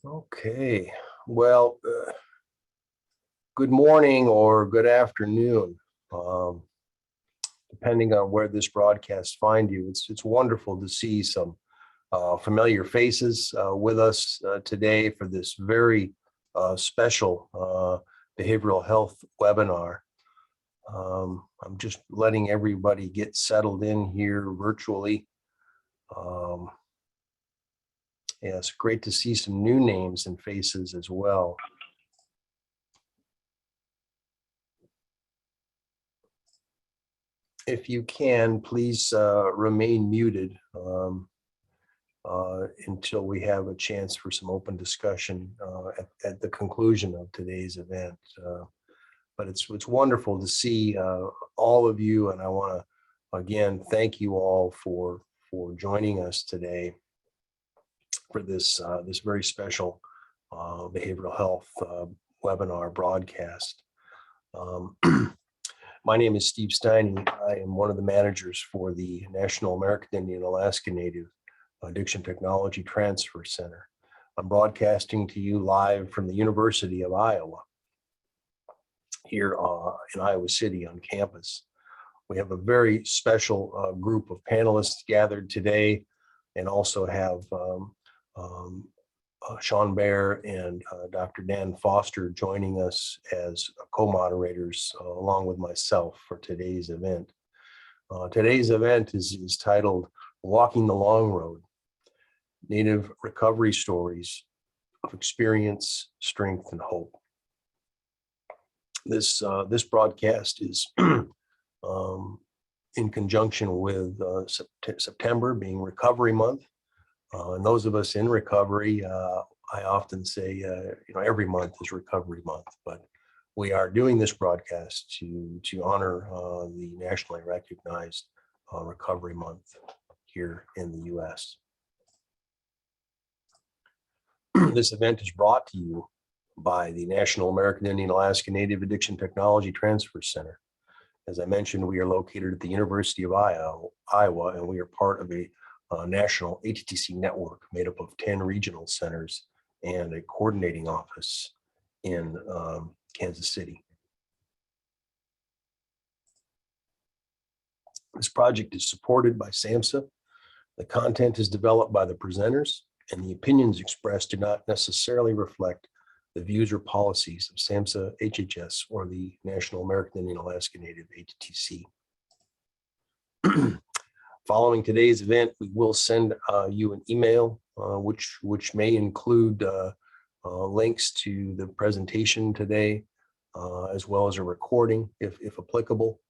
Okay, well, good morning or good afternoon, um, depending on where this broadcast find you. It's wonderful to see some familiar faces with us today for this very special behavioral health webinar. I'm just letting everybody get settled in here virtually. Yeah, it's great to see some new names and faces as well. If you can, please remain muted until we have a chance for some open discussion at the conclusion of today's event. But it's wonderful to see all of you, and I want to again thank you all for joining us today for this this very special behavioral health webinar broadcast. My name is Steve Stein. I am one of the managers for the National American Indian Alaska Native Addiction Technology Transfer Center. I'm broadcasting to you live from the University of Iowa here in Iowa City on campus. We have a very special group of panelists gathered today, and also have Sean Baer and Dr. Dan Foster joining us as co-moderators along with myself for today's event. Today's event is titled Walking the Long Road, Native Recovery Stories of Experience, Strength, and Hope. This broadcast is in conjunction with September being Recovery Month. And those of us in recovery, I often say, every month is Recovery Month, but we are doing this broadcast to honor the nationally recognized Recovery Month here in the U.S. This event is brought to you by the National American Indian Alaska Native Addiction Technology Transfer Center. As I mentioned, we are located at the University of Iowa, and we are part of a national ATTC network made up of 10 regional centers and a coordinating office in Kansas City. This project is supported by SAMHSA. The content is developed by the presenters, and the opinions expressed do not necessarily reflect the views or policies of SAMHSA, HHS, or the National American Indian Alaska Native ATTC. Following today's event, we will send you an email, which may include links to the presentation today, as well as a recording, if applicable,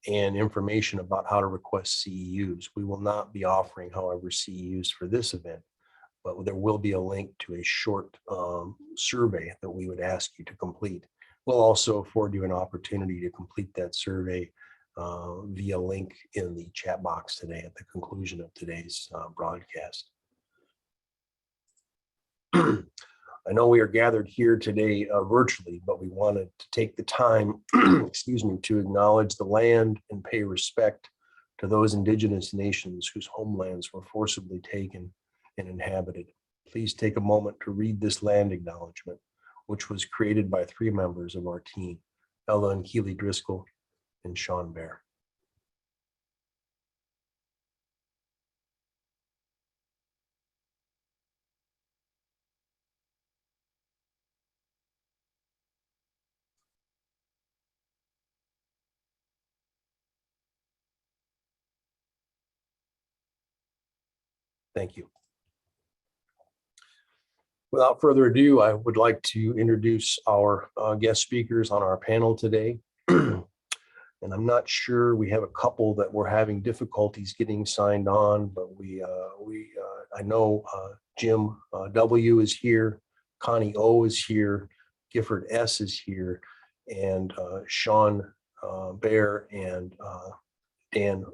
and information about how to request CEUs. We will not be offering, however, CEUs for this event, but there will be a link to a short survey that we would ask you to complete. We'll also afford you an opportunity to complete that survey via link in the chat box today at the conclusion of today's broadcast. I know we are gathered here today virtually, but we wanted to take the time, excuse me, to acknowledge the land and pay respect to those indigenous nations whose homelands were forcibly taken and inhabited. Please take a moment to read this land acknowledgement, which was created by 3 members of our team, Ella and Keely Driscoll and Sean Baer. Thank you. Without further ado, I would like to introduce our guest speakers on our panel today. And I'm not sure, we have a couple that we're having difficulties getting signed on, but I know Jim W is here, Connie O is here, Gifford S is here, and Sean Baer and Dan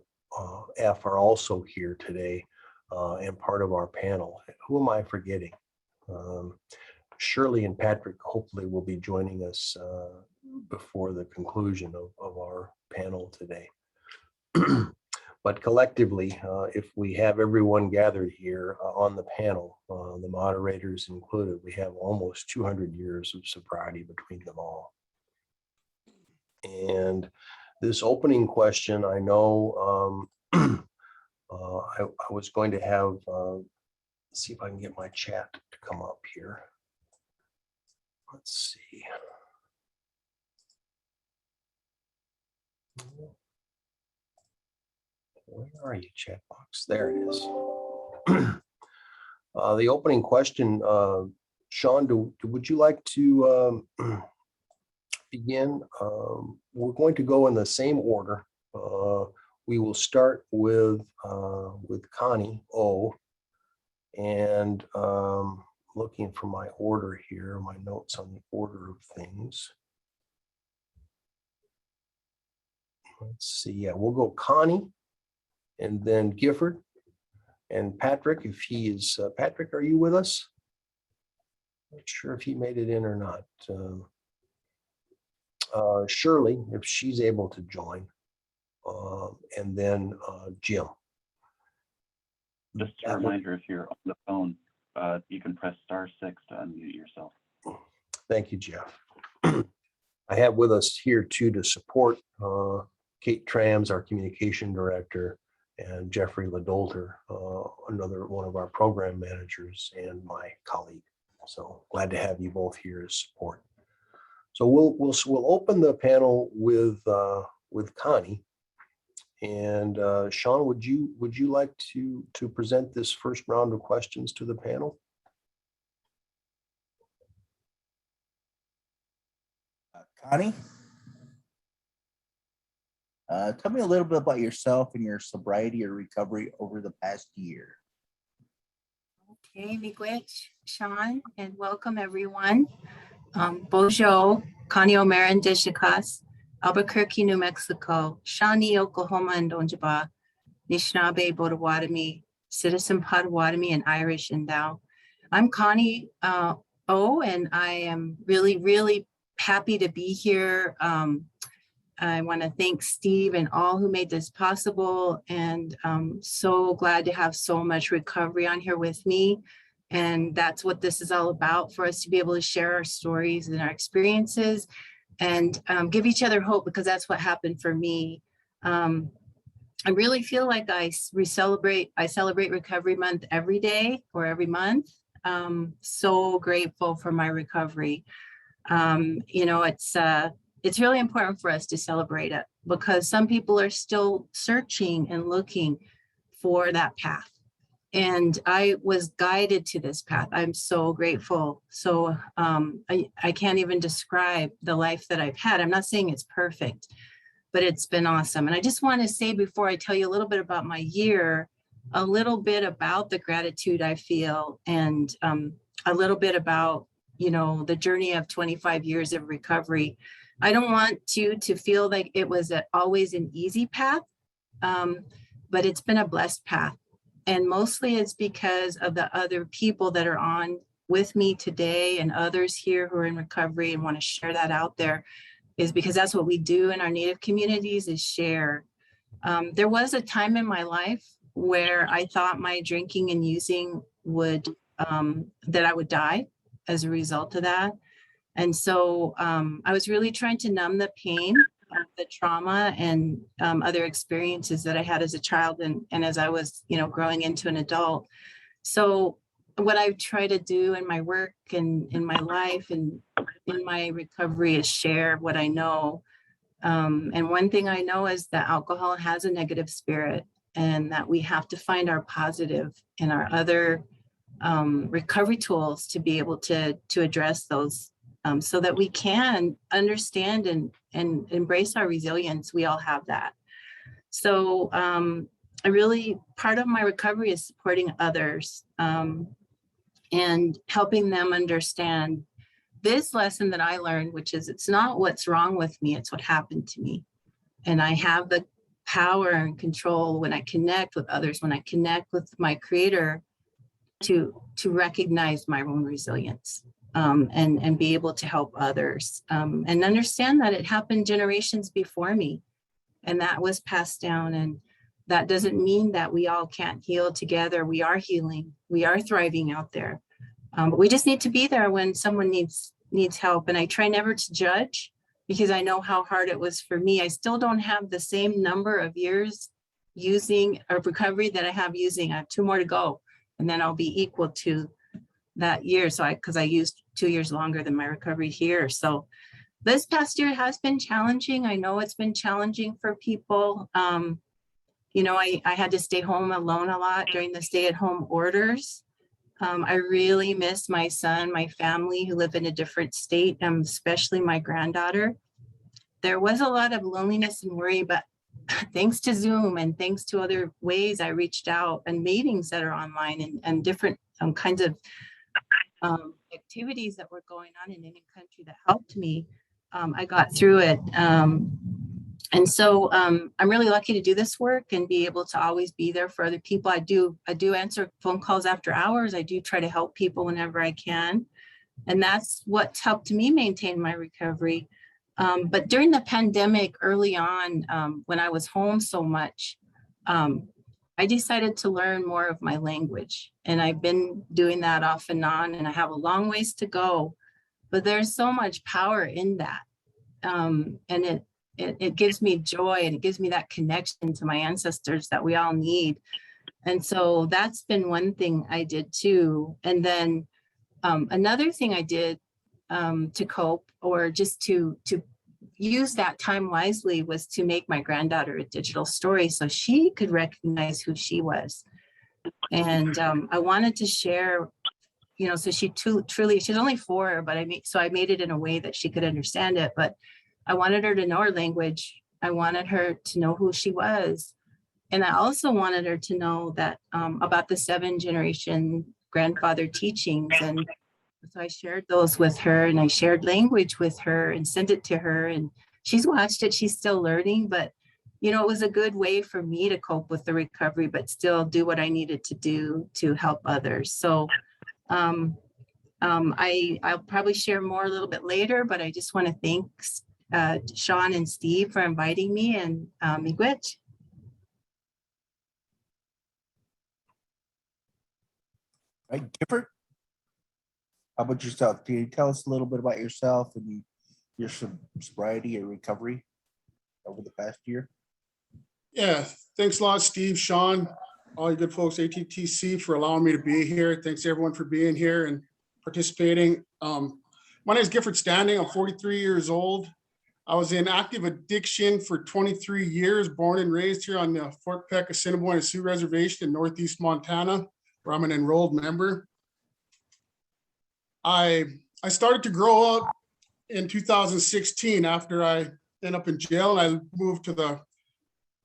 F are also here today and part of our panel. Who am I forgetting? Shirley and Patrick hopefully will be joining us before the conclusion of our panel today. But collectively, if we have everyone gathered here on the panel, the moderators included, we have almost 200 years of sobriety between them all. And this opening question, I know I was going to have, see if I can get my chat to come up here. Let's see. Where are you, chat box? There it is. The opening question, Sean, would you like to begin? We're going to go in the same order. We will start with Connie O. And looking for my order here, my notes on the order of things. Let's see. Yeah, we'll go Connie, and then Gifford, and Patrick. If he is Patrick, are you with us? Not sure if he made it in or not. Shirley, if she's able to join, and then Jim. Just a reminder, if you're on the phone, you can press *6 to unmute yourself. Thank you, Jeff. I have with us here too to support Kate Trams, our communication director, and Jeffrey Ladolter, another one of our program managers and my colleague. So glad to have you both here as support. So we'll open the panel with Connie. And Sean, would you like to present this first round of questions to the panel? Connie, tell me a little bit about yourself and your sobriety or recovery over the past year. Okay, miigwech, Sean, and welcome everyone. Bojo, Connie O'Marin, Dishikas, Albuquerque, New Mexico, Shawnee, Oklahoma, and Donjaba, Nishnabé, Potawatomi, Citizen Potawatomi, and Irish Endow. I'm Connie O, and I am really, really happy to be here. I want to thank Steve and all who made this possible, and I'm so glad to have so much recovery on here with me. And that's what this is all about, for us to be able to share our stories and our experiences and give each other hope, because that's what happened for me. I really feel like I celebrate Recovery Month every day or every month. So grateful for my recovery. You know, it's really important for us to celebrate it, because some people are still searching and looking for that path. And I was guided to this path. I'm so grateful. So I can't even describe the life that I've had. I'm not saying it's perfect, but it's been awesome. And I just want to say, before I tell you a little bit about my year, a little bit about the gratitude I feel, and a little bit about, you know, the journey of 25 years of recovery. I don't want you to feel like it was always an easy path, but it's been a blessed path. And mostly it's because of the other people that are on with me today, and others here who are in recovery and want to share that out there, is because that's what we do in our Native communities, is share. There was a time in my life where I thought my drinking and using would, that I would die as a result of that. And so I was really trying to numb the pain, the trauma, and other experiences that I had as a child and as I was, you know, growing into an adult. So what I try to do in my work and in my life and in my recovery is share what I know. And one thing I know is that alcohol has a negative spirit, and that we have to find our positive and our other recovery tools to be able to address those, so that we can understand and embrace our resilience. We all have that. So I really, part of my recovery is supporting others and helping them understand this lesson that I learned, which is, it's not what's wrong with me, it's what happened to me. And I have the power and control when I connect with others, when I connect with my creator, to recognize my own resilience. And be able to help others, and understand that it happened generations before me, and that was passed down. And that doesn't mean that we all can't heal together. We are healing. We are thriving out there. But we just need to be there when someone needs help. And I try never to judge, because I know how hard it was for me. I still don't have the same number of years using a recovery that I have using. I have 2 more to go, and then I'll be equal to that year. So because I used 2 years longer than my recovery here. So this past year has been challenging. I know it's been challenging for people. You know, I had to stay home alone a lot during the stay-at-home orders. I really miss my son, my family who live in a different state, especially my granddaughter. There was a lot of loneliness and worry, but thanks to Zoom and thanks to other ways I reached out, and meetings that are online, and different kinds of activities that were going on in any country that helped me, I got through it. And so I'm really lucky to do this work and be able to always be there for other people. I do answer phone calls after hours. I do try to help people whenever I can. And that's what's helped me maintain my recovery. But during the pandemic, early on, when I was home so much, I decided to learn more of my language. And I've been doing that off and on, and I have a long ways to go. But there's so much power in that. And it gives me joy, and it gives me that connection to my ancestors that we all need. And so that's been one thing I did too. And then another thing I did to cope, or just to use that time wisely, was to make my granddaughter a digital story so she could recognize who she was. And I wanted to share, you know, so she truly, she's only 4, but I made it in a way that she could understand it. But I wanted her to know her language. I wanted her to know who she was. And I also wanted her to know that about the 7-generation grandfather teachings. And so I shared those with her, and I shared language with her and sent it to her. And she's watched it. She's still learning, but you know, it was a good way for me to cope with the recovery, but still do what I needed to do to help others. So I'll probably share more a little bit later, but I just want to thank Sean and Steve for inviting me, and miigwech. Right, Gifford? How about yourself? Can you tell us a little bit about yourself and your sobriety or recovery over the past year? Yeah, thanks a lot, Steve, Sean, all you good folks, ATTC, for allowing me to be here. Thanks everyone for being here and participating. My name is Gifford Standing. I'm 43 years old. I was in active addiction for 23 years, born and raised here on the Fort Peck, Assiniboine, and Sioux Reservation in Northeast Montana, where I'm an enrolled member. I started to grow up in 2016 after I ended up in jail, and I moved to the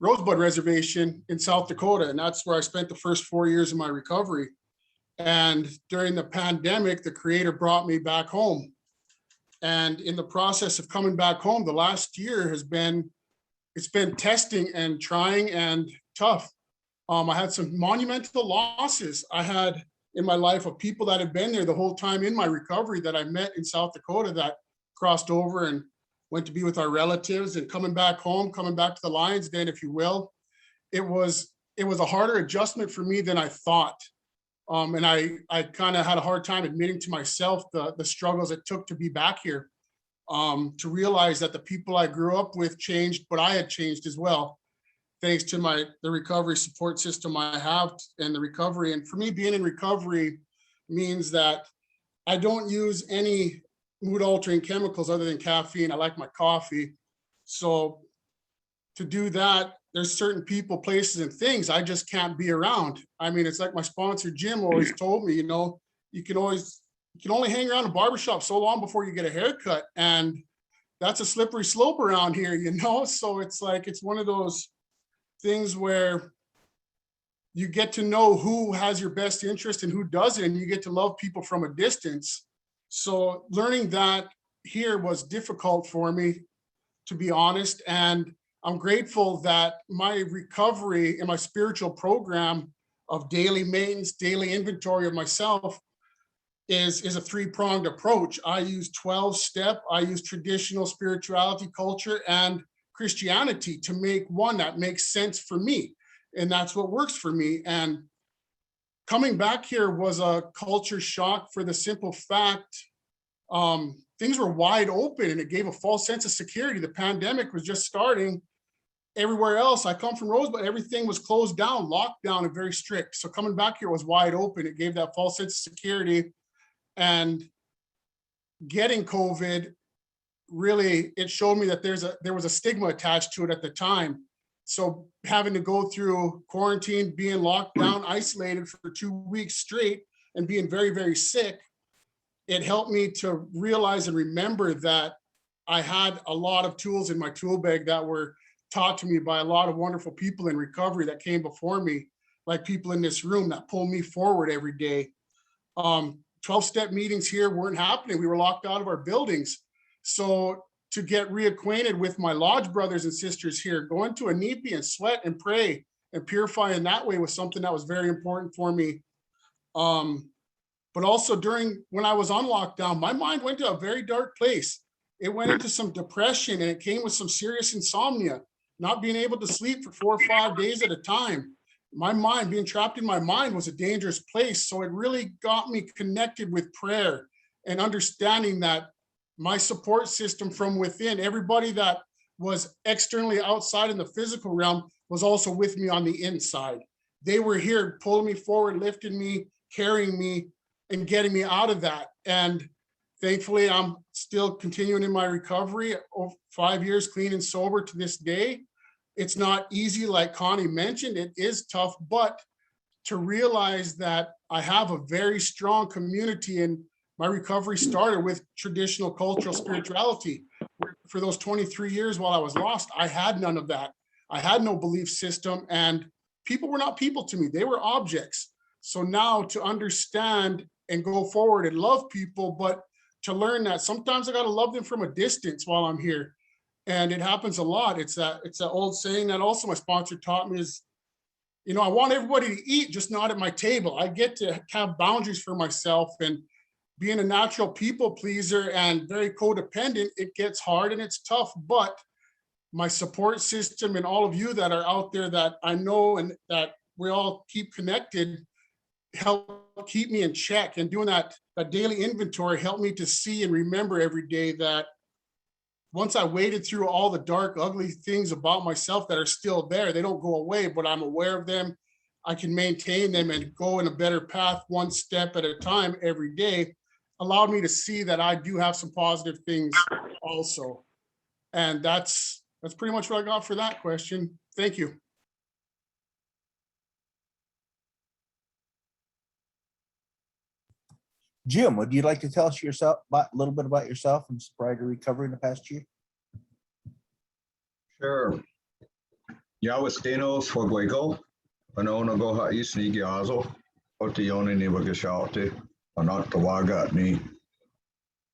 Rosebud Reservation in South Dakota, and that's where I spent the first 4 years of my recovery. And during the pandemic, the Creator brought me back home. And in the process of coming back home, the last year it's been testing and trying and tough. I had some monumental losses I had in my life of people that had been there the whole time in my recovery that I met in South Dakota that crossed over and went to be with our relatives, and coming back home, coming back to the Lion's Den, if you will. It was a harder adjustment for me than I thought. And I kind of had a hard time admitting to myself the struggles it took to be back here, to realize that the people I grew up with changed, but I had changed as well, thanks to the recovery support system I have and the recovery. And for me, being in recovery means that I don't use any mood altering chemicals other than caffeine. I like my coffee. So to do that, there's certain people, places, and things I just can't be around. I mean, it's like my sponsor, Jim, always told me, you know, you can only hang around a barbershop so long before you get a haircut. And that's a slippery slope around here, you know? So it's like, it's one of those things where you get to know who has your best interest and who doesn't, and you get to love people from a distance. So learning that here was difficult for me, to be honest. And I'm grateful that my recovery and my spiritual program of daily maintenance, daily inventory of myself is a 3-pronged approach. I use 12-step, I use traditional spirituality, culture, and Christianity to make one that makes sense for me. and that's what works for me. And coming back here was a culture shock for the simple fact things were wide open and it gave a false sense of security. The pandemic was just starting. Everywhere else, I come from Rosebud, everything was closed down, locked down, and very strict. So coming back here was wide open. It gave that false sense of security. And getting COVID, really, it showed me that there was a stigma attached to it at the time. So having to go through quarantine, being locked down, isolated for 2 weeks straight, and being very, very sick, it helped me to realize and remember that I had a lot of tools in my tool bag that were taught to me by a lot of wonderful people in recovery that came before me, like people in this room that pull me forward every day. 12-step meetings here weren't happening. We were locked out of our buildings. So to get reacquainted with my lodge brothers and sisters here, going to a NEPI and sweat and pray and purify in that way was something that was very important for me. But also when I was on lockdown, my mind went to a very dark place. It went into some depression and it came with some serious insomnia, not being able to sleep for 4 or 5 days at a time. My mind, being trapped in my mind, was a dangerous place. So it really got me connected with prayer and understanding that my support system from within, everybody that was externally outside in the physical realm was also with me on the inside. They were here pulling me forward, lifting me, carrying me, and getting me out of that. And thankfully, I'm still continuing in my recovery, 5 years clean and sober to this day. It's not easy, like Connie mentioned, it is tough, but to realize that I have a very strong community, and my recovery started with traditional cultural spirituality. For those 23 years while I was lost, I had none of that. I had no belief system, and people were not people to me, they were objects. So now to understand and go forward and love people, but to learn that sometimes I got to love them from a distance while I'm here. And it happens a lot. It's that old saying that also my sponsor taught me is, I want everybody to eat, just not at my table. I get to have boundaries for myself, and being a natural people pleaser and very codependent, it gets hard and it's tough, but my support system and all of you that are out there that I know and that we all keep connected help keep me in check. And doing that daily inventory helped me to see and remember every day that once I waded through all the dark, ugly things about myself that are still there, they don't go away, but I'm aware of them. I can maintain them and go in a better path one step at a time every day, allowed me to see that I do have some positive things also. And that's pretty much what I got for that question. Thank you. Jim, would you like to tell us a little bit about yourself and sobriety recovery in the past year? Sure. Yawastino Swagwego, Anona Goha Isni Giazo, Otione Nivagashate, Anatawaga ni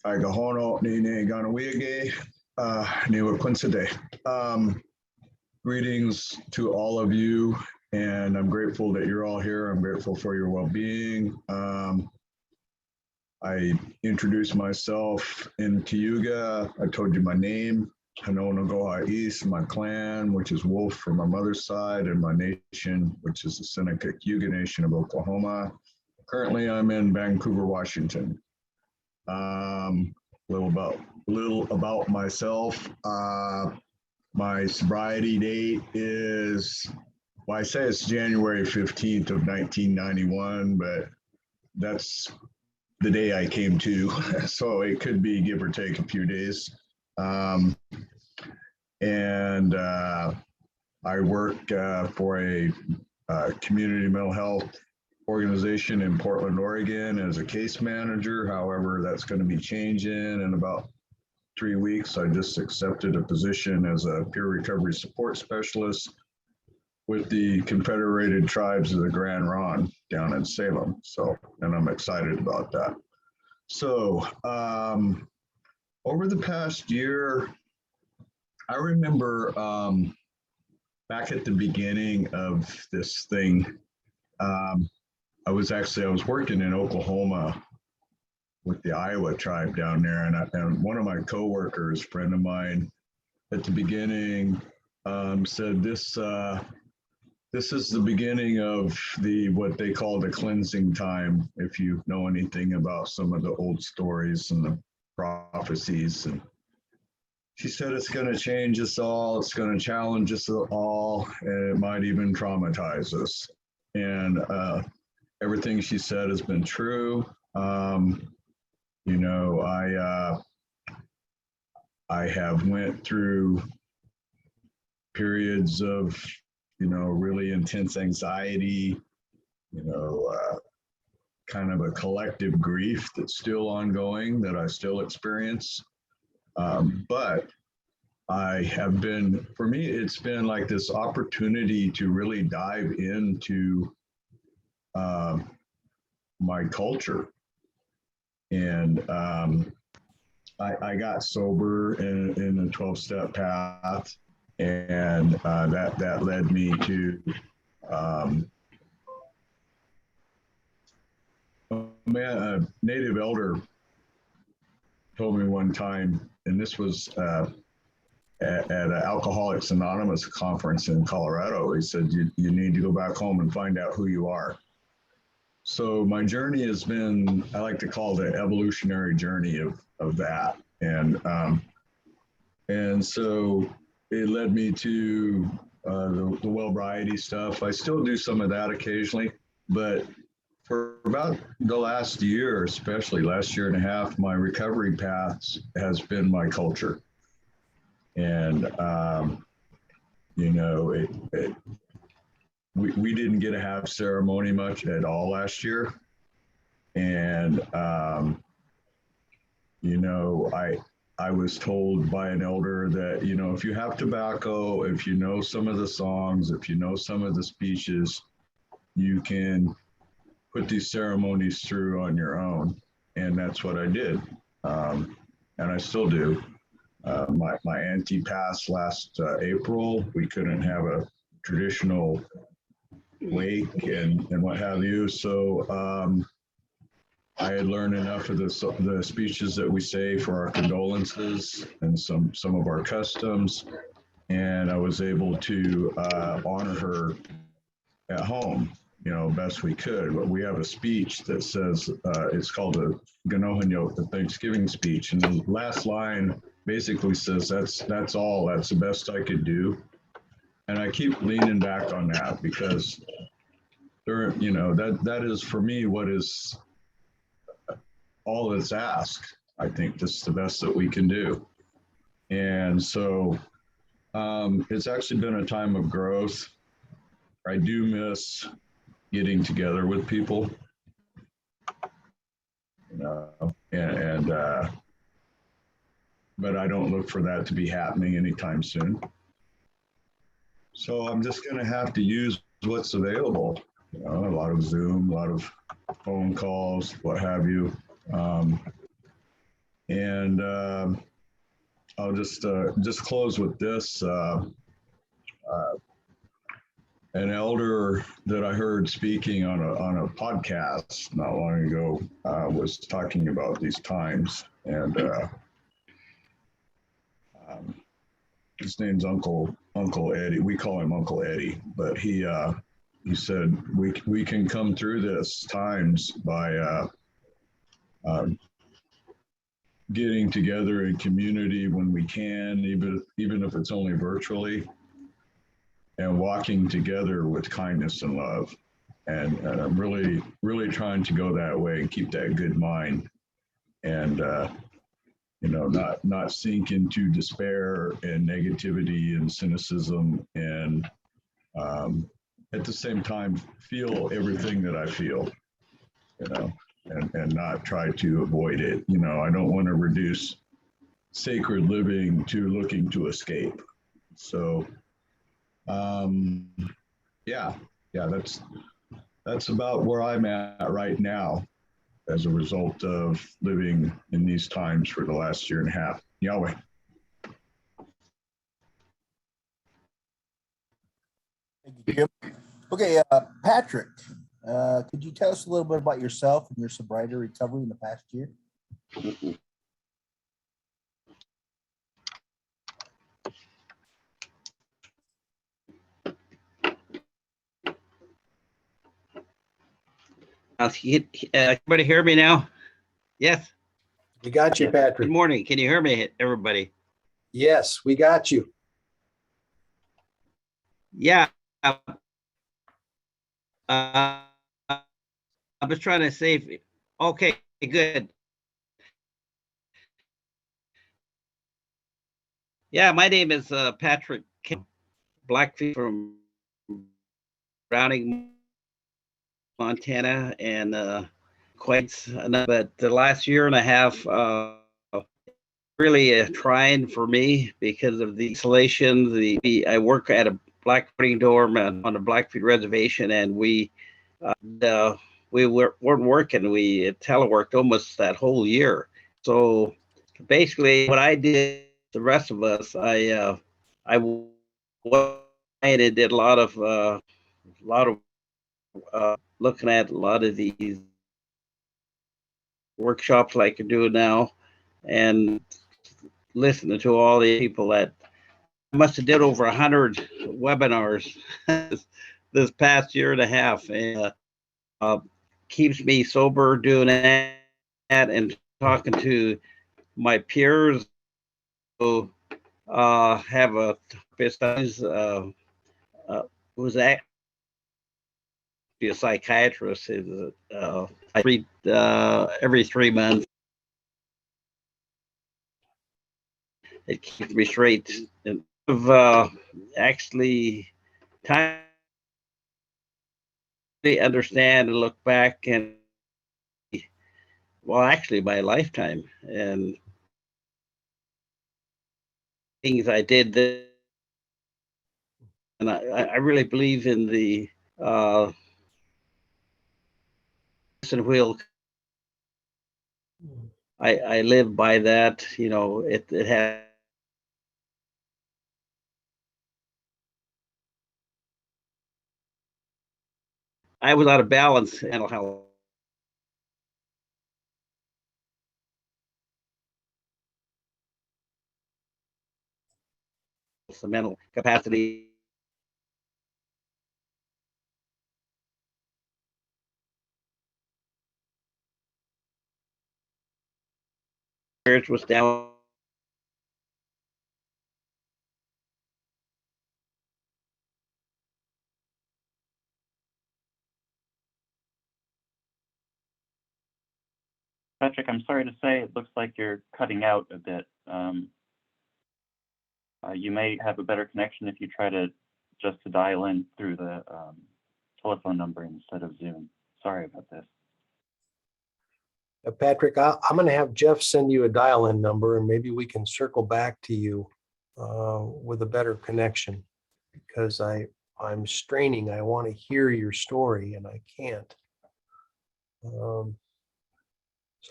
Igahono ni Ganawige, Niwa Quinside. Greetings to all of you, and I'm grateful that you're all here. I'm grateful for your well-being. I introduced myself in Cayuga. I told you my name, Hanona Goha East, my clan, which is Wolf from my mother's side, and my nation, which is the Seneca Cayuga Nation of Oklahoma. Currently, I'm in Vancouver, Washington. Little about myself. My sobriety date is, well, I say it's January 15th of 1991, but that's the day I came to, so it could be give or take a few days. I work for a community mental health organization in Portland, Oregon as a case manager. However, that's going to be changing in about 3 weeks. I just accepted a position as a peer recovery support specialist with the Confederated Tribes of the Grand Ronde down in Salem. So, and I'm excited about that. So, over the past year, I remember back at the beginning of this thing, I was working in Oklahoma with the Iowa tribe down there, and one of my coworkers, friend of mine, at the beginning said, this is the beginning of what they call the cleansing time. If you know anything about some of the old stories and the prophecies, and she said it's going to change us all. It's going to challenge us all, and it might even traumatize us. And everything she said has been true. You know, I have went through periods of, you know, really intense anxiety, you know, kind of a collective grief that's still ongoing, that I still experience. But I have been, for me, it's been like this opportunity to really dive into my culture. And I got sober in a 12-step path, and that led me to a native elder told me one time, and this was at an Alcoholics Anonymous conference in Colorado. He said, you need to go back home and find out who you are. So my journey has been, I like to call the evolutionary journey of that. And so it led me to the well-variety stuff. I still do some of that occasionally, but for about the last year, especially last year and a half, my recovery paths has been my culture. And, you know, we didn't get to have ceremony much at all last year. And, you know, I was told by an elder that, you know, if you have tobacco, if you know some of the songs, if you know some of the speeches, you can put these ceremonies through on your own. And that's what I did. And I still do. My auntie passed last April. We couldn't have a traditional wake and what have you. So I had learned enough of the speeches that we say for our condolences and some of our customs, and I was able to honor her at home, you know, best we could. But we have a speech that says it's called the Ganohanyo, the Thanksgiving speech, and the last line basically says that's all. That's the best I could do, and I keep leaning back on that because there, you know, that is for me what is all that's asked. I think this is the best that we can do. And so it's actually been a time of growth. I do miss getting together with people, you know, but I don't look for that to be happening anytime soon. So I'm just going to have to use what's available, you know, a lot of Zoom, a lot of phone calls, what have you. I'll just close with this. An elder that I heard speaking on a podcast not long ago was talking about these times, and his name's Uncle Eddie. We call him Uncle Eddie, but he said we can come through this times by getting together in community when we can, even if it's only virtually, and walking together with kindness and love. And I'm really, really trying to go that way and keep that good mind, and you know, not sink into despair and negativity and cynicism, and at the same time feel everything that I feel, you know, and not try to avoid it. You know, I don't want to reduce sacred living to looking to escape. So yeah, that's about where I'm at right now as a result of living in these times for the last year and a half. Yahweh. Thank you, Jim. Okay, Patrick, could you tell us a little bit about yourself and your sobriety recovery in the past year? Everybody hear me now? Yes. We got you, Good Patrick. morning. Can you hear me, everybody? Yes, we got you. Yeah. I was trying to say, okay, good. Yeah, my name is Patrick Blackfield from Browning, Montana, and but the last year and a half really trying for me because of the isolation. I work at a Blackfield dorm on the Blackfield reservation, and we weren't working. We teleworked almost that whole year. So basically, what I did, the rest of us, I went and did a lot of looking at a lot of these workshops like I do now, and listening to all the people that I must have did over 100 webinars this past year and a half, and keeps me sober doing that and talking to my peers who have a therapist who's actually a psychiatrist. I read every 3 months. It keeps me straight. And actually time to understand and look back and well, actually my lifetime and things I did that, and I really believe in the and wheel. I live by that. You know, it has. I was out of balance mental health. The mental capacity. Spirits was down. Patrick, I'm sorry to say, it looks like you're cutting out a bit. You may have a better connection if you try to just to dial in through the telephone number instead of Zoom. Sorry about this. Patrick, I'm going to have Jeff send you a dial-in number, and maybe we can circle back to you with a better connection, because I'm straining. I want to hear your story, and I can't. So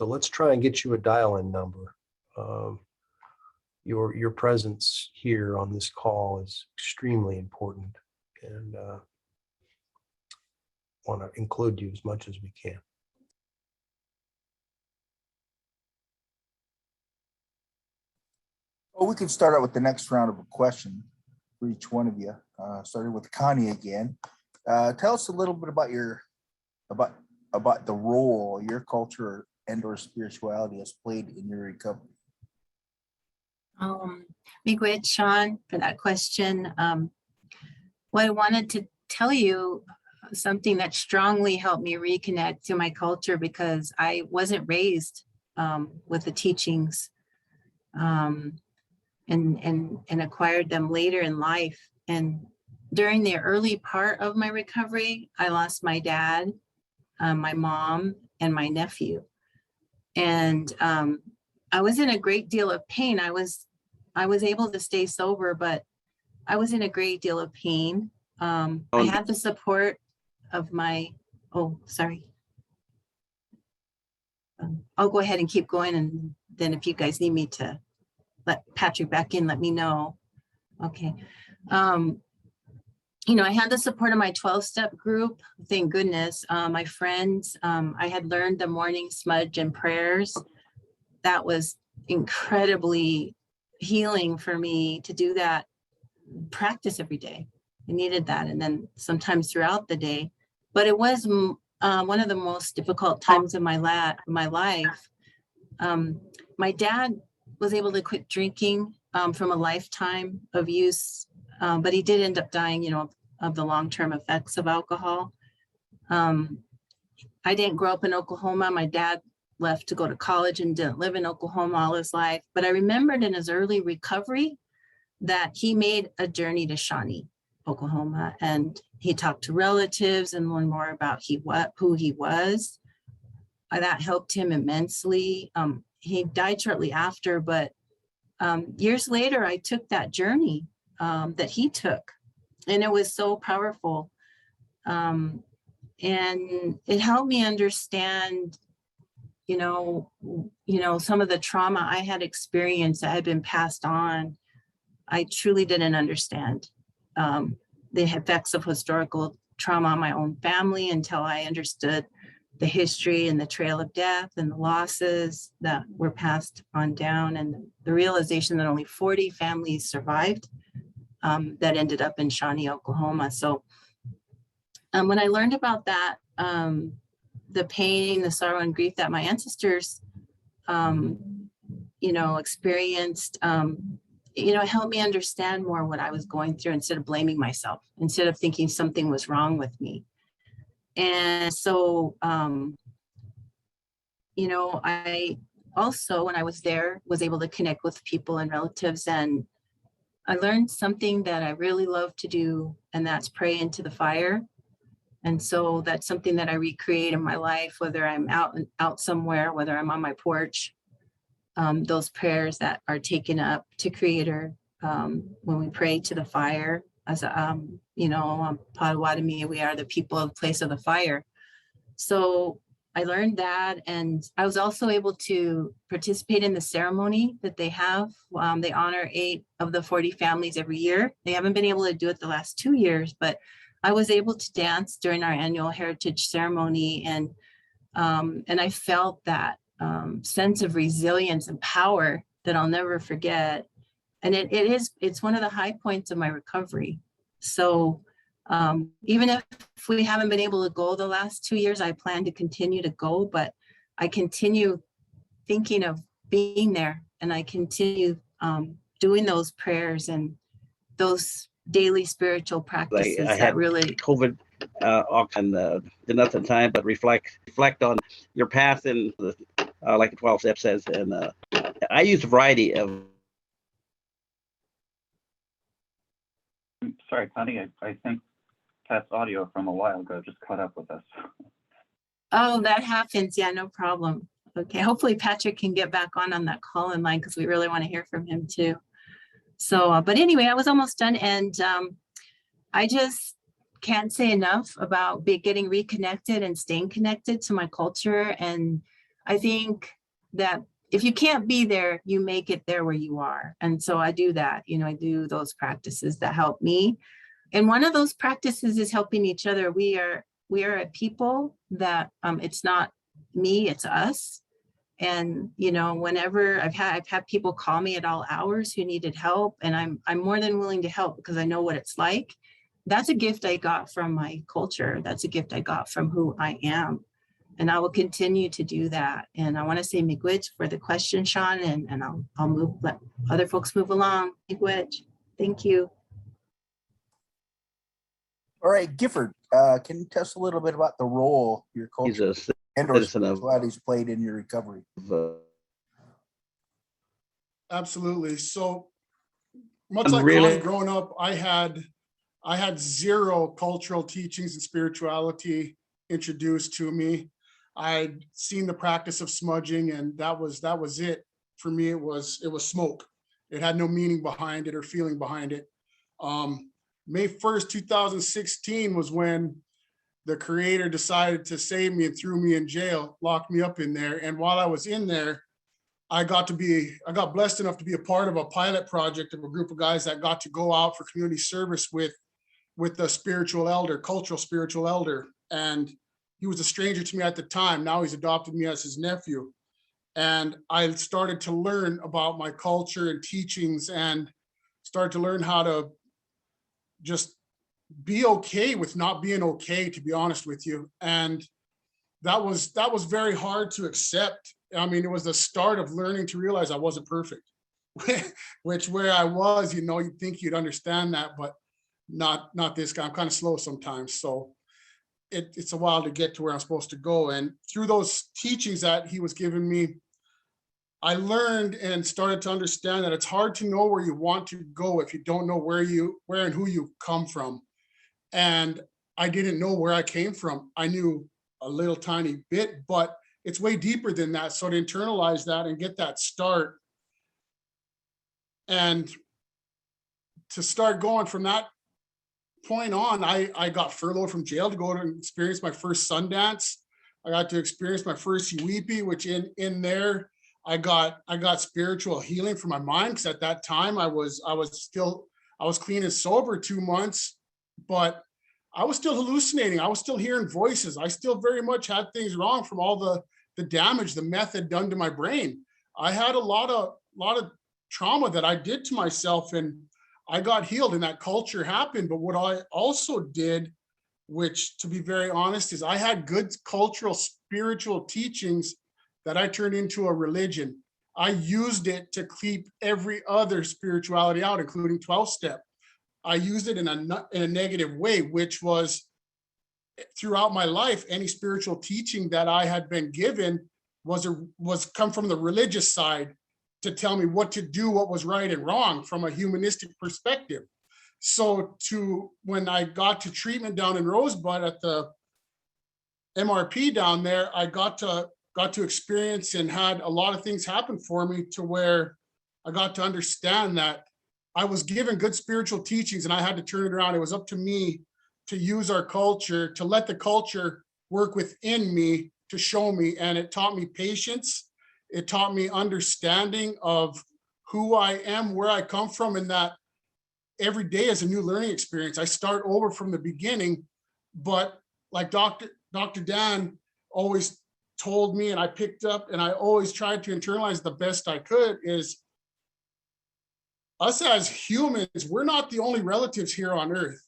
let's try and get you a dial-in number. Your presence here on this call is extremely important, and want to include you as much as we can. Well, we can start out with the next round of a question for each one of you, starting with Connie again. Tell us a little bit about about the role your culture and/or spirituality has played in your recovery. Miigwech, Sean, for that question. What I wanted to tell you, something that strongly helped me reconnect to my culture, because I wasn't raised with the teachings and acquired them later in life. And during the early part of my recovery, I lost my dad, my mom, and my nephew. And I was in a great deal of pain. I was able to stay sober, but I was in a great deal of pain. I had the support of my, sorry. I'll go ahead and keep going. And then if you guys need me to let Patrick back in, let me know. Okay. I had the support of my 12-step group. Thank goodness. My friends, I had learned the morning smudge and prayers. That was incredibly healing for me to do that practice every day. I needed that. And then sometimes throughout the day, but it was one of the most difficult times of my life. My dad was able to quit drinking from a lifetime of use, but he did end up dying, you know, of the long-term effects of alcohol. I didn't grow up in Oklahoma. My dad left to go to college and didn't live in Oklahoma all his life. But I remembered in his early recovery that he made a journey to Shawnee, Oklahoma, and he talked to relatives and learned more about who he was. That helped him immensely. He died shortly after, but years later, I took that journey that he took, and it was so powerful. And it helped me understand, you know, some of the trauma I had experienced that had been passed on. I truly didn't understand the effects of historical trauma on my own family until I understood the history and the trail of death and the losses that were passed on down, and the realization that only 40 families survived that ended up in Shawnee, Oklahoma. So when I learned about that, the pain, the sorrow and grief that my ancestors, you know, experienced, you know, it helped me understand more what I was going through instead of blaming myself, instead of thinking something was wrong with me. And so, you know, I also, when I was there, was able to connect with people and relatives, and I learned something that I really love to do, and that's pray into the fire. And so that's something that I recreate in my life, whether I'm out somewhere, whether I'm on my porch. Those prayers that are taken up to Creator when we pray to the fire, as you know, Potawatomi, we are the people of the place of the fire. So I learned that, and I was also able to participate in the ceremony that they have. They honor 8 of the 40 families every year. They haven't been able to do it the last 2 years, but I was able to dance during our annual heritage ceremony, and I felt that sense of resilience and power that I'll never forget. And it's one of the high points of my recovery. So even if we haven't been able to go the last 2 years, I plan to continue to go, but I continue thinking of being there, and I continue doing those prayers and those daily spiritual practices I that had really COVID and did nothing time but reflect on your path in the like the 12 step says. And I use a variety of. Sorry, Connie, I think Pat's audio from a while ago just caught up with us. Oh, that happens. Yeah, no problem. Okay, hopefully Patrick can get back on that call in line, because we really want to hear from him too. So, but anyway, I was almost done, and I just can't say enough about getting reconnected and staying connected to my culture. And I think that if you can't be there, you make it there where you are. And so I do that, you know, I do those practices that help me. And one of those practices is helping each other. We are a people that it's not me, it's us. And, you know, whenever I've had people call me at all hours who needed help, and I'm more than willing to help because I know what it's like. That's a gift I got from my culture. That's a gift I got from who I am. And I will continue to do that. And I want to say miigwech for the question, Sean, and I'll let other folks move along. Miigwech. Thank you. All right, Gifford, can you tell us a little bit about the role your culture and or spirituality's played in your recovery? Absolutely. So much like Connie, growing up, I had zero cultural teachings and spirituality introduced to me. I'd seen the practice of smudging, and that was it. For me, it was smoke. It had no meaning behind it or feeling behind it. May 1st, 2016 was when the Creator decided to save me and threw me in jail, locked me up in there. And while I was in there, I got blessed enough to be a part of a pilot project of a group of guys that got to go out for community service with the spiritual elder, cultural spiritual elder. And he was a stranger to me at the time. Now he's adopted me as his nephew. And I started to learn about my culture and teachings, and started to learn how to just be okay with not being okay, to be honest with you. And that was very hard to accept. I mean, it was the start of learning to realize I wasn't perfect, which where I was, you know, you'd think you'd understand that, but not this guy. I'm kind of slow sometimes. So it's a while to get to where I'm supposed to go. And through those teachings that he was giving me, I learned and started to understand that it's hard to know where you want to go if you don't know where and who you come from. And I didn't know where I came from. I knew a little tiny bit, but it's way deeper than that. So to internalize that and get that start and to start going from that point on, I got furloughed from jail to go and experience my first Sundance. I got to experience my first UEP, which in there, I got spiritual healing for my mind, because at that time I was clean and sober 2 months, but I was still hallucinating. I was still hearing voices. I still very much had things wrong from all the damage the meth had done to my brain. I had a lot of trauma that I did to myself, and I got healed and that culture happened. But what I also did, which to be very honest, is I had good cultural, spiritual teachings that I turned into a religion. I used it to keep every other spirituality out, including 12-step. I used it in a negative way, which was throughout my life, any spiritual teaching that I had been given was come from the religious side to tell me what to do, what was right and wrong from a humanistic perspective. So when I got to treatment down in Rosebud at the MRP down there, I got to experience and had a lot of things happen for me to where I got to understand that I was given good spiritual teachings and I had to turn it around. It was up to me to use our culture, to let the culture work within me to show me. And it taught me patience. It taught me understanding of who I am, where I come from, and that every day is a new learning experience. I start over from the beginning, but like Dr. Dan always told me, and I picked up and I always tried to internalize the best I could, is us as humans, we're not the only relatives here on earth,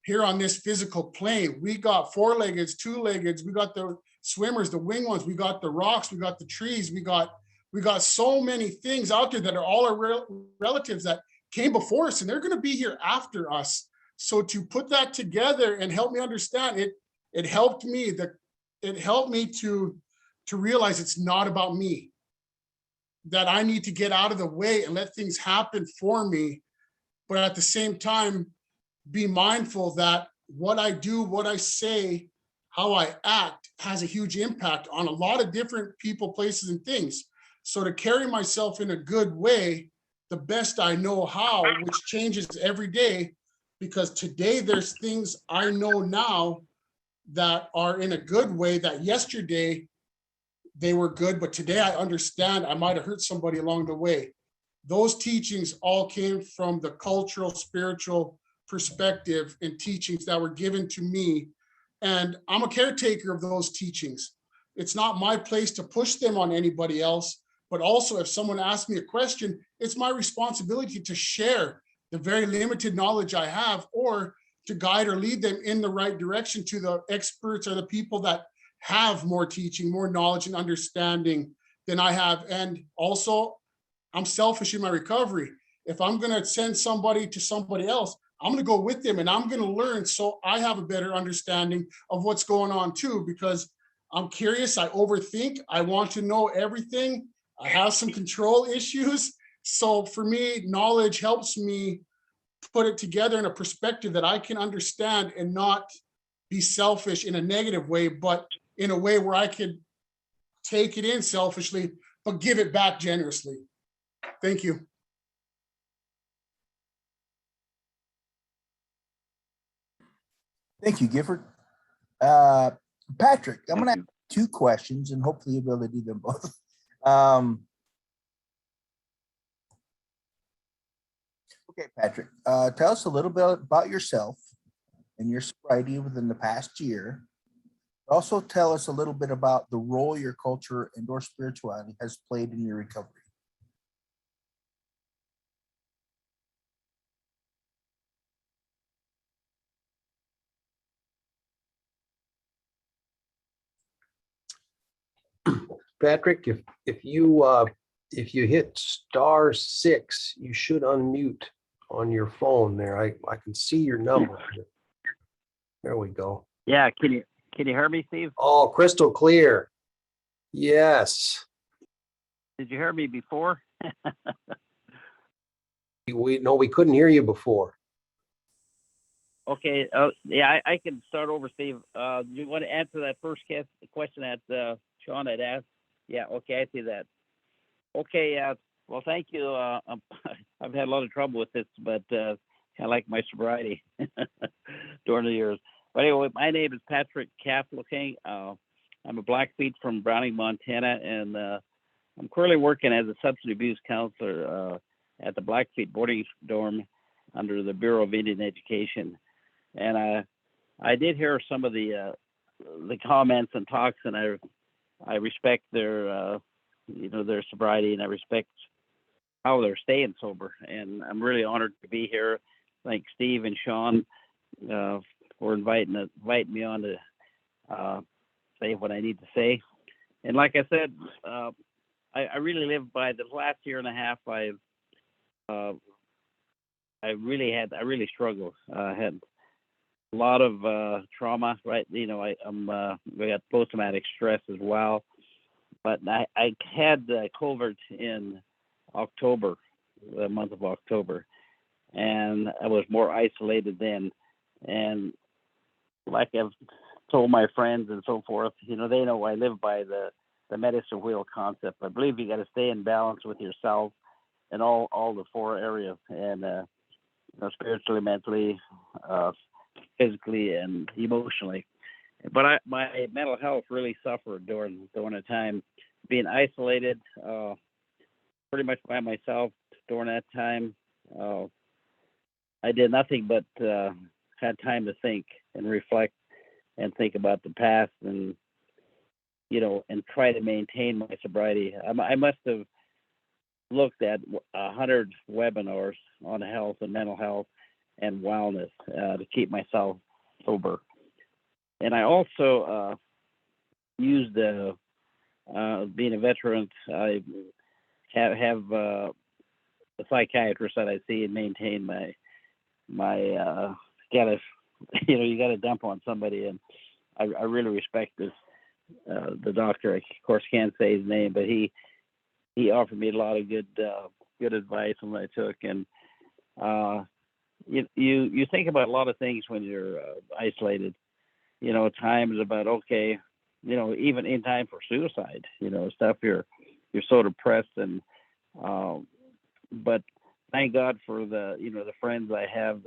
here on this physical plane. We got four-leggeds, two-leggeds, we got the swimmers, the winged ones, we got the rocks, we got the trees, we got so many things out there that are all our relatives that came before us, and they're going to be here after us. So to put that together and help me understand it, it helped me to realize it's not about me, that I need to get out of the way and let things happen for me. But at the same time, be mindful that what I do, what I say, how I act has a huge impact on a lot of different people, places, and things. So to carry myself in a good way, the best I know how, which changes every day, because today there's things I know now that are in a good way that yesterday they were good, but today I understand I might have hurt somebody along the way. Those teachings all came from the cultural, spiritual perspective and teachings that were given to me. And I'm a caretaker of those teachings. It's not my place to push them on anybody else, but also if someone asks me a question, it's my responsibility to share the very limited knowledge I have, or to guide or lead them in the right direction to the experts or the people that have more teaching, more knowledge and understanding than I have. And also, I'm selfish in my recovery. If I'm going to send somebody to somebody else, I'm going to go with them and I'm going to learn so I have a better understanding of what's going on too, because I'm curious, I overthink, I want to know everything. I have some control issues. So for me, knowledge helps me put it together in a perspective that I can understand and not be selfish in a negative way, but in a way where I could take it in selfishly, but give it back generously. Thank you. Thank you, Gifford. Patrick, I'm going to ask 2 questions and hopefully you'll be able to do them both. Okay, Patrick, tell us a little bit about yourself and your sobriety within the past year. Also tell us a little bit about the role your culture and or spirituality has played in your recovery. Patrick, if you hit *6, you should unmute on your phone there. I can see your number. There we go. Yeah, can you hear me, Steve? Oh, crystal clear. Yes. Did you hear me before? We couldn't hear you before. Okay, yeah, I can start over, Steve. You want to answer that first question that Sean had asked? Yeah, okay, I see that. Okay, well, thank you. I've had a lot of trouble with this, but kind of like my sobriety during the years. But anyway, my name is Patrick Kathleen. I'm a Blackfield from Browning, Montana, and I'm currently working as a substance abuse counselor at the Blackfield boarding dorm under the Bureau of Indian Education. And I did hear some of the comments and talks, and I respect their their sobriety, and I respect how they're staying sober. And I'm really honored to be here. Thank Steve and Sean for inviting me on to say what I need to say. And like I said, I really live by the last year and a half. I really struggled. I had a lot of trauma, right? We got post-traumatic stress as well. But I had COVID in October, the month of October, and I was more isolated then. And like I've told my friends and so forth, they know I live by the medicine wheel concept. I believe you got to stay in balance with yourself in all the four areas, and spiritually, mentally, physically, and emotionally. But my mental health really suffered during a time being isolated, pretty much by myself during that time. I did nothing but had time to think and reflect and think about the past, and and try to maintain my sobriety. I must have looked at 100 webinars on health and mental health and wellness to keep myself sober. And I also used being a veteran, I have a psychiatrist that I see and maintain my you got to dump on somebody, and I really respect this. The doctor, I of course can't say his name, but he offered me a lot of good advice on what I took. And you think about a lot of things when you're isolated. Times about, okay, even in time for suicide, stuff, you're so depressed. And but thank God for the friends I have.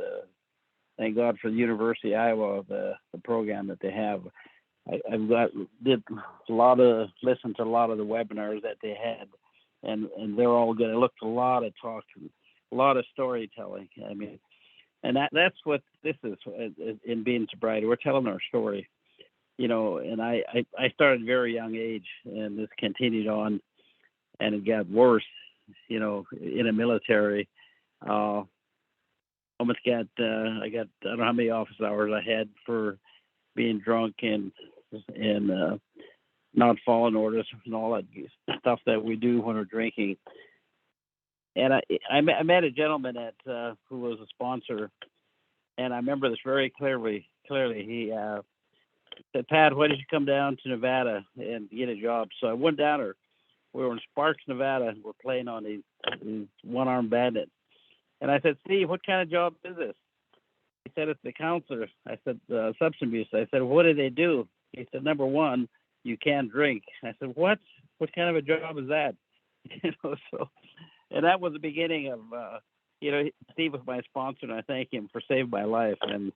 Thank God for the University of Iowa, the program that they have. I've listened to a lot of the webinars that they had, and they're all good. I looked a lot of talk, a lot of storytelling. I mean, and that's what this is in being sobriety. We're telling our story, and I started at a very young age, and this continued on, and it got worse, in the military. Almost got, I don't know how many office hours I had for being drunk and not following orders and all that stuff that we do when we're drinking. And I met a gentleman who was a sponsor, and I remember this very clearly. He said, "Pat, why did you come down to Nevada and get a job?" So I went down there. We were in Sparks, Nevada. We're playing on these one-armed bandits. And I said, "Steve, what kind of job is this?" He said, "It's the counselor." I said, "Substance abuse." I said, "What do they do?" He said, "Number one, you can't drink." I said, "What? What kind of a job is that?" So, and that was the beginning of, Steve was my sponsor, and I thank him for saving my life. And,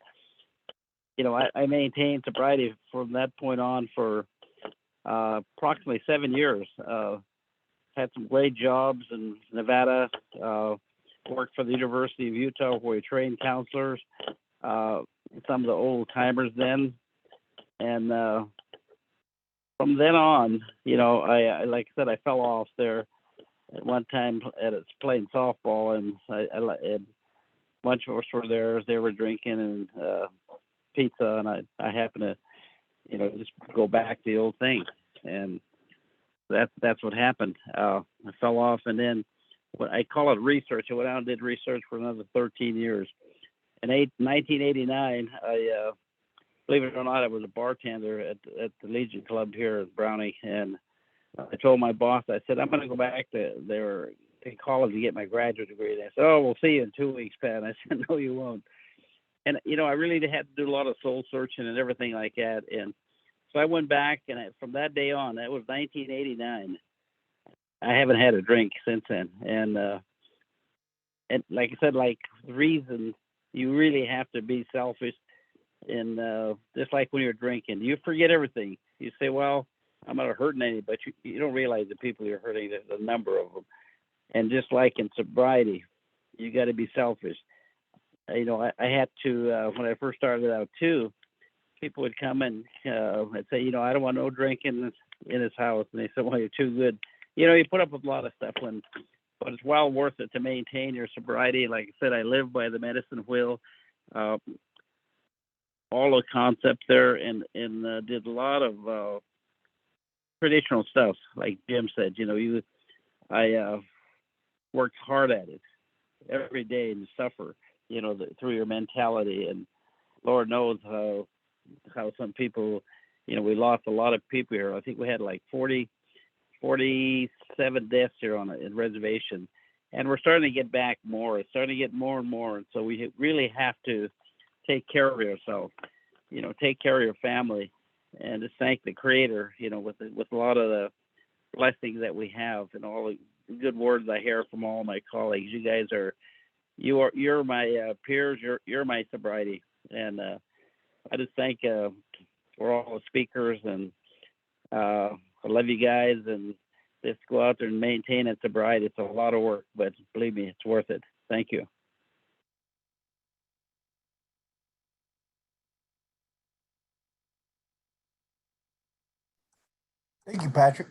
I maintained sobriety from that point on for approximately 7 years. Had some great jobs in Nevada, worked for the University of Utah where we trained counselors, some of the old timers then. And from then on, I like I said, I fell off there at one time playing softball, and a bunch of us were there. They were drinking and pizza, and I happened to, just go back to the old thing. And that's what happened. I fell off, and then what I call it research. I went out and did research for another 13 years. In 1989, I believe it or not, I was a bartender at the Legion Club here at Brownie, and I told my boss, I said, I'm going to go back to there in college to get my graduate degree. And they said, oh, we'll see you in 2 weeks, Pat. And I said, no, you won't. And, you know, I really had to do a lot of soul searching and everything like that. And so I went back, and from that day on, that was 1989. I haven't had a drink since then. And like I said, like the reason you really have to be selfish, and just like when you're drinking, you forget everything. You say, well, I'm not hurting anybody, but you don't realize the people you're hurting, the number of them. And just like in sobriety, you got to be selfish. You know, I had to, when I first started out too, people would come and say, you know, I don't want no drinking in his house. And they said, well, you're too good. You know, you put up with a lot of stuff, but it's well worth it to maintain your sobriety. Like I said, I live by the medicine wheel, all the concepts there, and did a lot of traditional stuff. Like Jim said, you know, I worked hard at it every day and suffer, you know, through your mentality. And Lord knows how some people, you know, we lost a lot of people here. I think we had like 47 deaths here on a reservation, and we're starting to get back more. It's starting to get more and more, and so we really have to take care of yourself, you know, take care of your family, and just thank the Creator, you know, with a lot of the blessings that we have and all the good words I hear from all my colleagues. You guys you're my peers. You're my sobriety, and I just thank for all the speakers, and I love you guys, and just go out there and maintain it sobriety. It's a lot of work, but believe me, it's worth it. Thank you. Thank you, Patrick.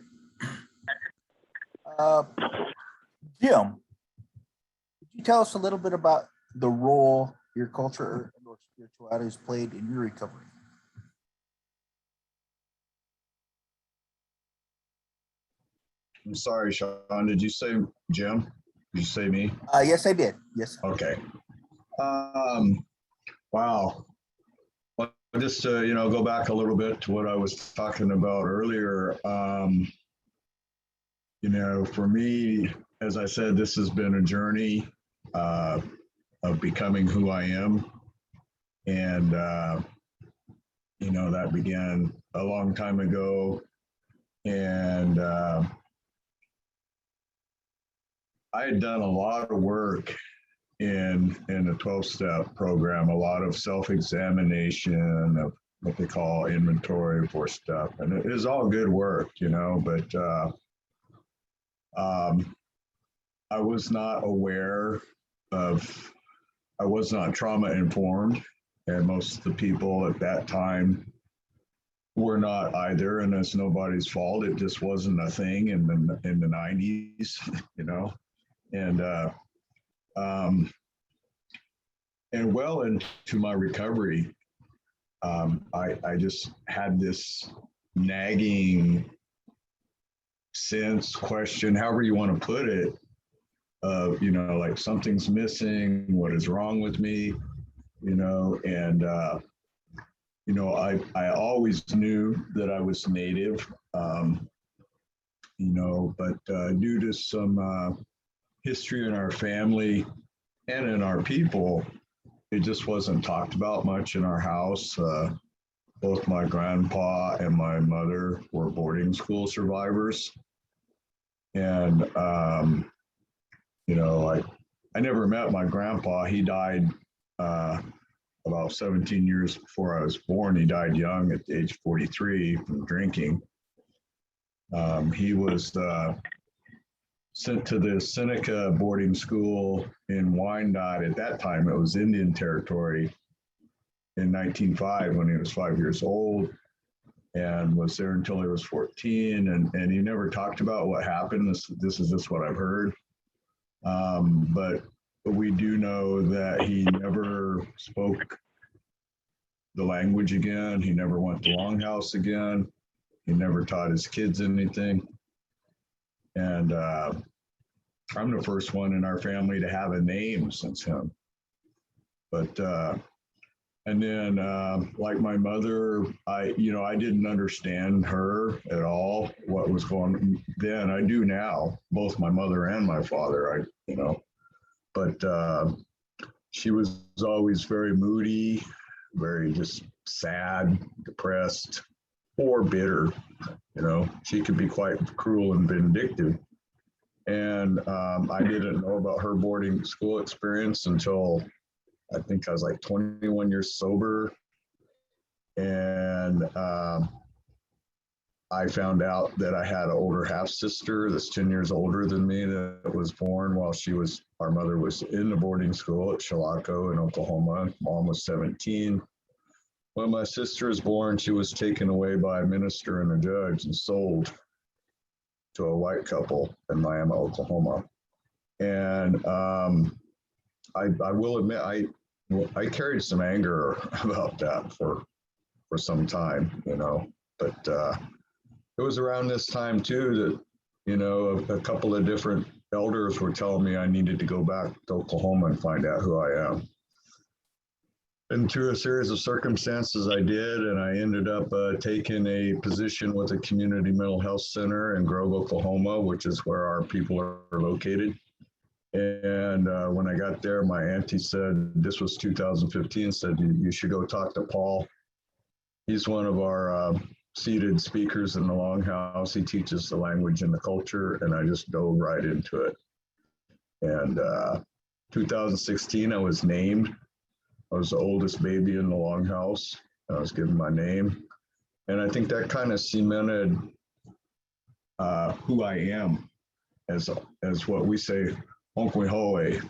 Jim, could you tell us a little bit about the role your culture or spirituality has played in your recovery? I'm sorry, Sean, did you say Jim? Did you say me? Yes, I did. Yes. Okay. Wow. Well, just to, you know, go back a little bit to what I was talking about earlier. You know, for me, as I said, this has been a journey of becoming who I am. And, you know, that began a long time ago. And I had done a lot of work in a 12-step program, a lot of self-examination of what they call inventory for stuff. And it is all good work, you know, but I was not aware of, I was not trauma informed, and most of the people at that time were not either, and it's nobody's fault. It just wasn't a thing in the 90s, you know, and well into my recovery, I just had this nagging sense, question, however you want to put it, of, you know, like something's missing, what is wrong with me, you know, and you know, I always knew that I was Native, you know, but due to some history in our family and in our people, it just wasn't talked about much in our house. Both my grandpa and my mother were boarding school survivors. And, you know, I never met my grandpa. He died about 17 years before I was born. He died young at age 43 from drinking. He was sent to the Seneca boarding school in Wyandotte. At that time, it was Indian Territory, in 1905 when he was 5 years old, and was there until he was 14. And he never talked about what happened. This is just what I've heard. But we do know that he never spoke the language again. He never went to Longhouse again. He never taught his kids anything. And I'm the first one in our family to have a name since him. But and then like my mother, I didn't understand her at all, what was going on then. I do now, both my mother and my father, but she was always very moody, very just sad, depressed, or bitter. She could be quite cruel and vindictive. And I didn't know about her boarding school experience until I think I was like 21 years sober. And I found out that I had an older half sister that's 10 years older than me that was born while our mother was in the boarding school at Chilocco in Oklahoma. Mom was 17. When my sister was born, she was taken away by a minister and a judge and sold to a white couple in Miami, Oklahoma. And I will admit, I carried some anger about that for some time, but it was around this time too that, a couple of different elders were telling me I needed to go back to Oklahoma and find out who I am. And through a series of circumstances, I did, and I ended up taking a position with a community mental health center in Grove, Oklahoma, which is where our people are located. And when I got there, my auntie said, this was 2015, said, you should go talk to Paul. He's one of our seated speakers in the Longhouse. He teaches the language and the culture, and I just dove right into it. And 2016, I was named. I was the oldest baby in the Longhouse. I was given my name. And I think that kind of cemented who I am as what we say, Onkwehoe,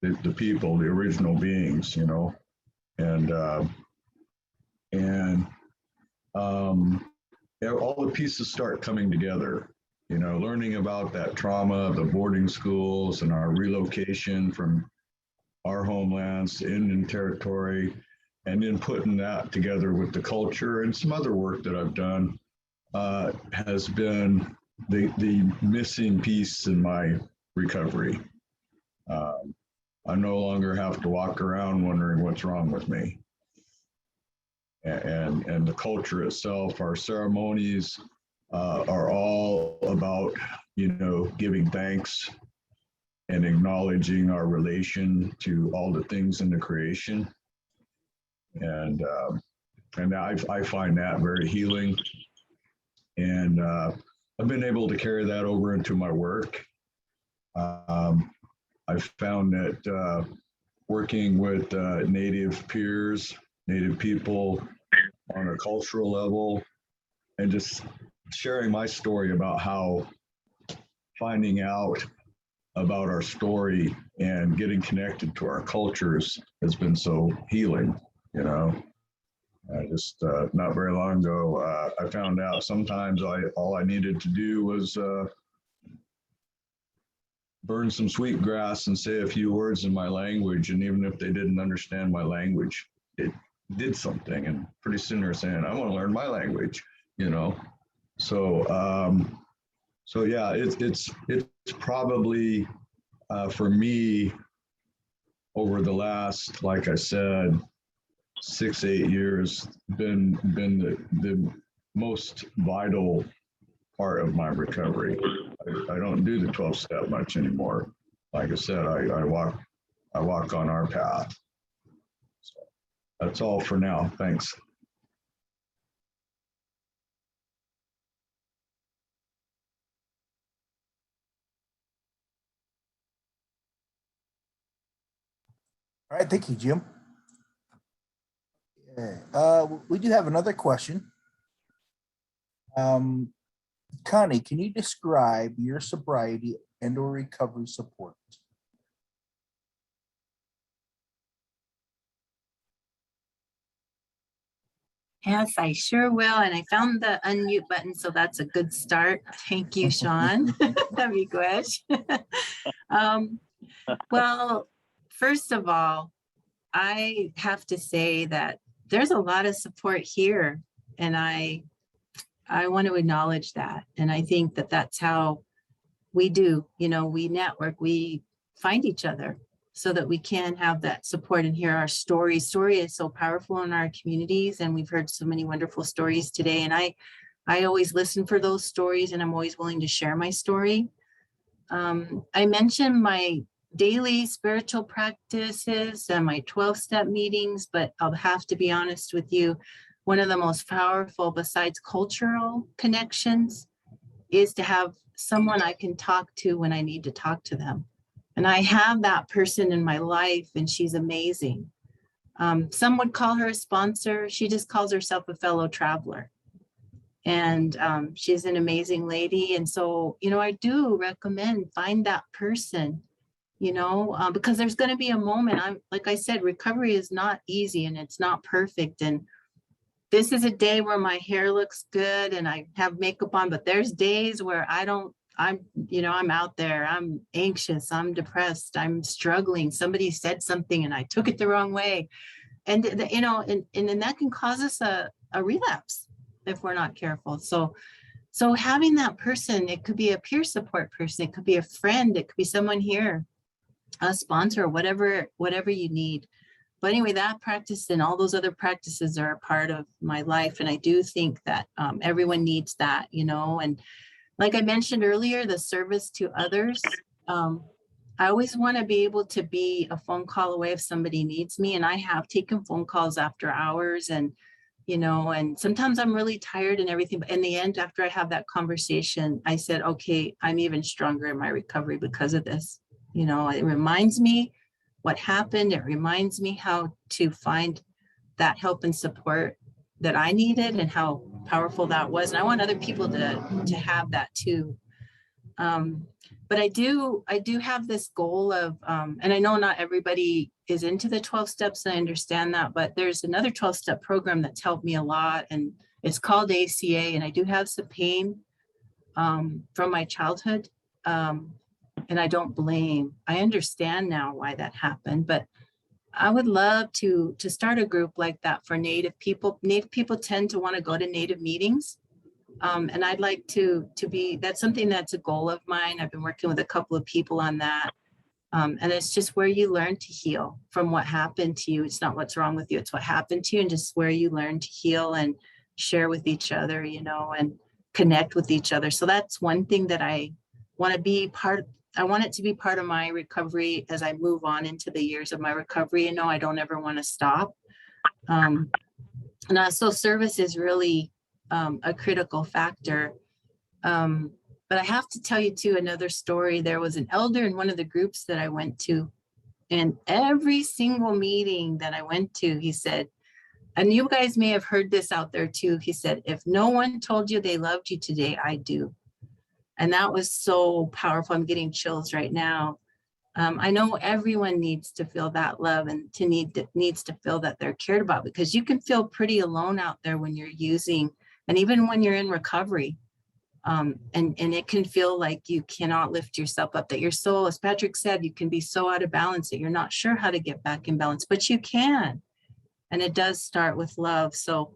the people, the original beings, and all the pieces start coming together, learning about that trauma, the boarding schools and our relocation from our homelands to Indian territory, and then putting that together with the culture and some other work that I've done has been the missing piece in my recovery. I no longer have to walk around wondering what's wrong with me. And the culture itself, our ceremonies are all about, giving thanks and acknowledging our relation to all the things in the creation. And I find that very healing. And I've been able to carry that over into my work. I've found that working with Native peers, Native people on a cultural level, and just sharing my story about how finding out about our story and getting connected to our cultures has been so healing, I just not very long ago, I found out sometimes all I needed to do was burn some sweetgrass and say a few words in my language, and even if they didn't understand my language, it did something. And pretty soon they're saying, I want to learn my language, So yeah, it's probably for me over the last, like I said, 6-8 years been the most vital part of my recovery. I don't do the 12-step much anymore. Like I said, I walk on our path. So that's all for now. Thanks. All right, thank you, Jim. We do have another question. Connie, can you describe your sobriety and or recovery support? Yes, I sure will. And I found the unmute button, so that's a good start. Thank you, Sean. That'd be good. Well, first of all, I have to say that there's a lot of support here, and I want to acknowledge that. And I think that that's how we do, we network, we find each other so that we can have that support and hear our stories. Story is so powerful in our communities, and we've heard so many wonderful stories today. And I always listen for those stories, and I'm always willing to share my story. I mentioned my daily spiritual practices and my 12-step meetings, but I'll have to be honest with you, one of the most powerful besides cultural connections is to have someone I can talk to when I need to talk to them. And I have that person in my life, and she's amazing. Some would call her a sponsor. She just calls herself a fellow traveler. And she's an amazing lady. And so, I do recommend find that person, because there's going to be a moment. Like I said, recovery is not easy and it's not perfect. And this is a day where my hair looks good and I have makeup on, but there's days where I'm out there, I'm anxious, I'm depressed, I'm struggling. Somebody said something and I took it the wrong way. And, and that can cause us a relapse if we're not careful. So having that person, it could be a peer support person, it could be a friend, it could be someone here, a sponsor, whatever you need. But anyway, that practice and all those other practices are a part of my life. And I do think that everyone needs that, and like I mentioned earlier, the service to others. I always want to be able to be a phone call away if somebody needs me. And I have taken phone calls after hours and, and sometimes I'm really tired and everything. But in the end, after I have that conversation, I said, okay, I'm even stronger in my recovery because of this. It reminds me what happened. It reminds me how to find that help and support that I needed and how powerful that was. And I want other people to have that too. But I do have this goal of, and I know not everybody is into the 12 steps, and I understand that, but there's another 12-step program that's helped me a lot, and it's called ACA, and I do have some pain from my childhood, and I don't blame. I understand now why that happened, but I would love to start a group like that for Native people. Native people tend to want to go to Native meetings. And I'd like to be, that's something that's a goal of mine. I've been working with a couple of people on that. And it's just where you learn to heal from what happened to you. It's not what's wrong with you, it's what happened to you, and just where you learn to heal and share with each other, and connect with each other. So that's one thing that I want to be part. I want it to be part of my recovery as I move on into the years of my recovery. I don't ever want to stop. And so service is really a critical factor. But I have to tell you too, another story. There was an elder in one of the groups that I went to, and every single meeting that I went to, he said, and you guys may have heard this out there too, he said, if no one told you they loved you today, I do. And that was so powerful. I'm getting chills right now. I know everyone needs to feel that love and needs to feel that they're cared about, because you can feel pretty alone out there when you're using, and even when you're in recovery. And it can feel like you cannot lift yourself up, that your soul, as Patrick said, you can be so out of balance that you're not sure how to get back in balance, but you can. And it does start with love. So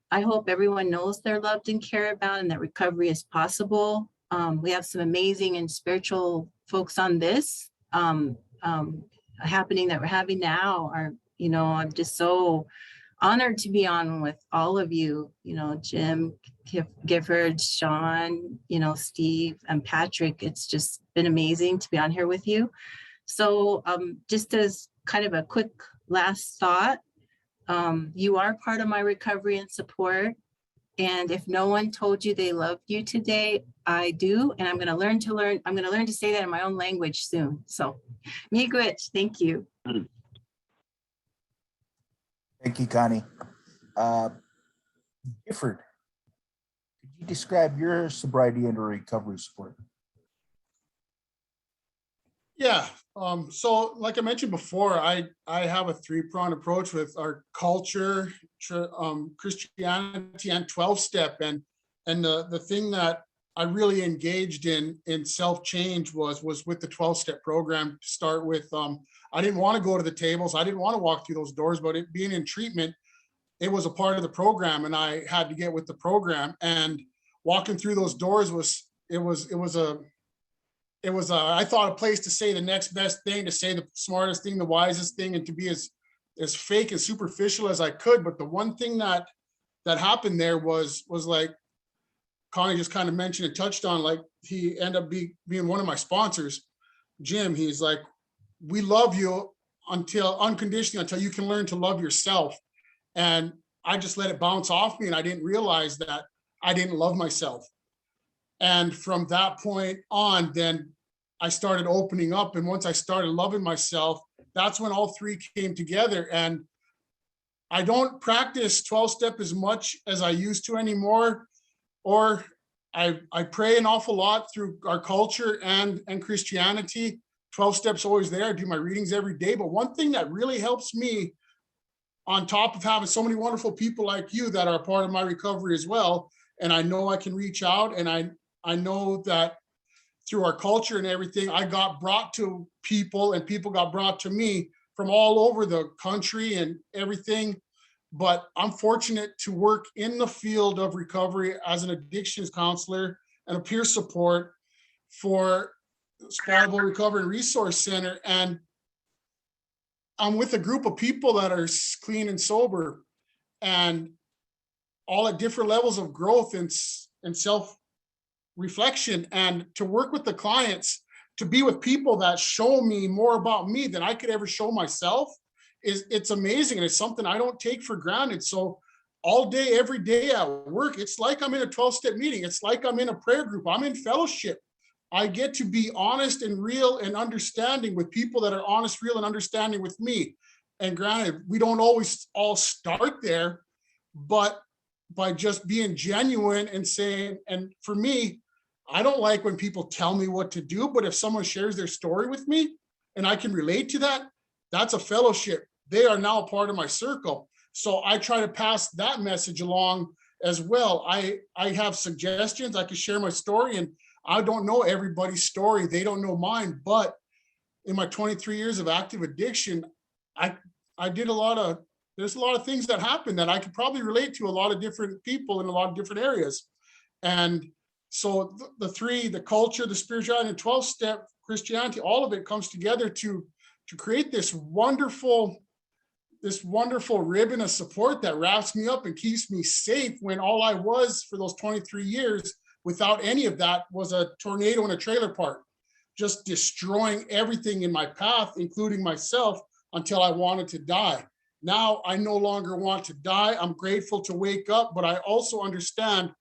I hope everyone knows they're loved and cared about, and that recovery is possible. We have some amazing and spiritual folks on this happening that we're having now. I'm just so honored to be on with all of you, Jim, Gifford, Sean, Steve, and Patrick. It's just been amazing to be on here with you. So just as kind of a quick last thought, you are part of my recovery and support. And if no one told you they loved you today, I do. And I'm going to learn to say that in my own language soon. So, miigwech, thank you. Thank you, Connie. Gifford, could you describe your sobriety and recovery support? Yeah. So like I mentioned before, I have a 3-pronged approach with our culture, Christianity, and 12-step. And the thing that I really engaged in self-change was with the 12-step program to start with. I didn't want to go to the tables. I didn't want to walk through those doors, but being in treatment, it was a part of the program, and I had to get with the program. And walking through those doors was I thought, a place to say the next best thing, to say the smartest thing, the wisest thing, and to be as fake and superficial as I could. But the one thing that happened there was like Connie just kind of mentioned and touched on, like he ended up being one of my sponsors, Jim. He's like, we love you unconditionally until you can learn to love yourself. And I just let it bounce off me, and I didn't realize that I didn't love myself. And from that point on, then I started opening up. And once I started loving myself, that's when all three came together. And I don't practice 12-step as much as I used to anymore, or I pray an awful lot through our culture and Christianity. 12 steps always there. I do my readings every day. But one thing that really helps me, on top of having so many wonderful people like you that are a part of my recovery as well, and I know I can reach out, and I know that through our culture and everything, I got brought to people and people got brought to me from all over the country and everything. But I'm fortunate to work in the field of recovery as an addictions counselor and a peer support for Spotable Recovery Resource Center. And I'm with a group of people that are clean and sober, and all at different levels of growth and self-reflection. And to work with the clients, to be with people that show me more about me than I could ever show myself, it's amazing. And it's something I don't take for granted. So all day, every day at work, it's like I'm in a 12-step meeting. It's like I'm in a prayer group. I'm in fellowship. I get to be honest and real and understanding with people that are honest, real, and understanding with me. And granted, we don't always all start there, but by just being genuine and saying, and for me, I don't like when people tell me what to do, but if someone shares their story with me and I can relate to that, that's a fellowship. They are now a part of my circle. So I try to pass that message along as well. I have suggestions. I can share my story, and I don't know everybody's story. They don't know mine. But in my 23 years of active addiction, I did there's a lot of things that happened that I could probably relate to a lot of different people in a lot of different areas. And so the three, the culture, the spirituality, and 12-step Christianity, all of it comes together to create this wonderful ribbon of support that wraps me up and keeps me safe, when all I was for those 23 years without any of that was a tornado in a trailer park, just destroying everything in my path, including myself, until I wanted to die. Now I no longer want to die. I'm grateful to wake up, but I also understand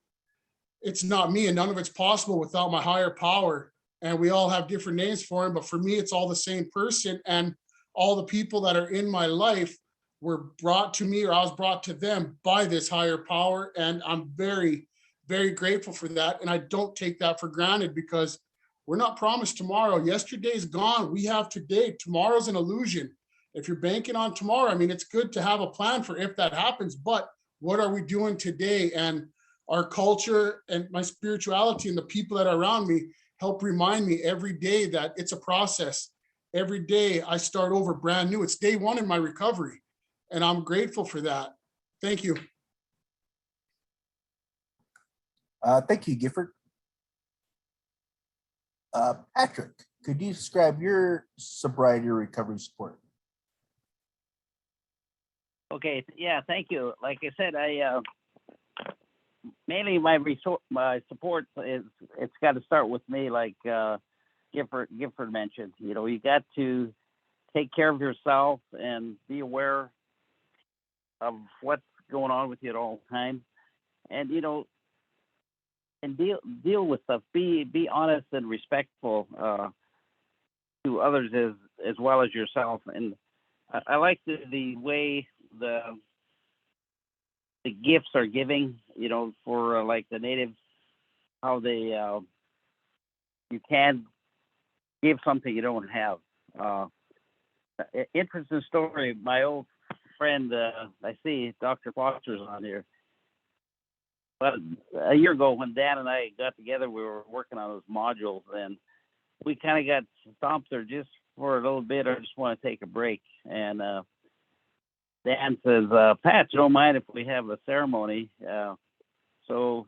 it's not me, and none of it's possible without my higher power. And we all have different names for him, but for me, it's all the same person. And all the people that are in my life were brought to me, or I was brought to them by this higher power. And I'm very, very grateful for that. And I don't take that for granted, because we're not promised tomorrow. Yesterday's gone. We have today. Tomorrow's an illusion. If you're banking on tomorrow, I mean, it's good to have a plan for if that happens, but what are we doing today? And our culture and my spirituality and the people that are around me help remind me every day that it's a process. Every day I start over brand new. It's day one in my recovery, and I'm grateful for that. Thank you. Thank you, Gifford. Patrick, could you describe your sobriety or recovery support? Okay, yeah, thank you. Like I said, I mainly my support is, it's got to start with me, like Gifford mentioned. You know, you got to take care of yourself and be aware of what's going on with you at all times, and you know, and deal with stuff. Be honest and respectful to others as well as yourself. And I like the way the gifts are giving, you know, for like the natives, how they you can give something you don't have. Interesting story. My old friend, I see Dr. Foster's on here. But a year ago, when Dan and I got together, we were working on those modules, and we kind of got stopped there just for a little bit. I just want to take a break. And Dan says, Pat, you don't mind if we have a ceremony? So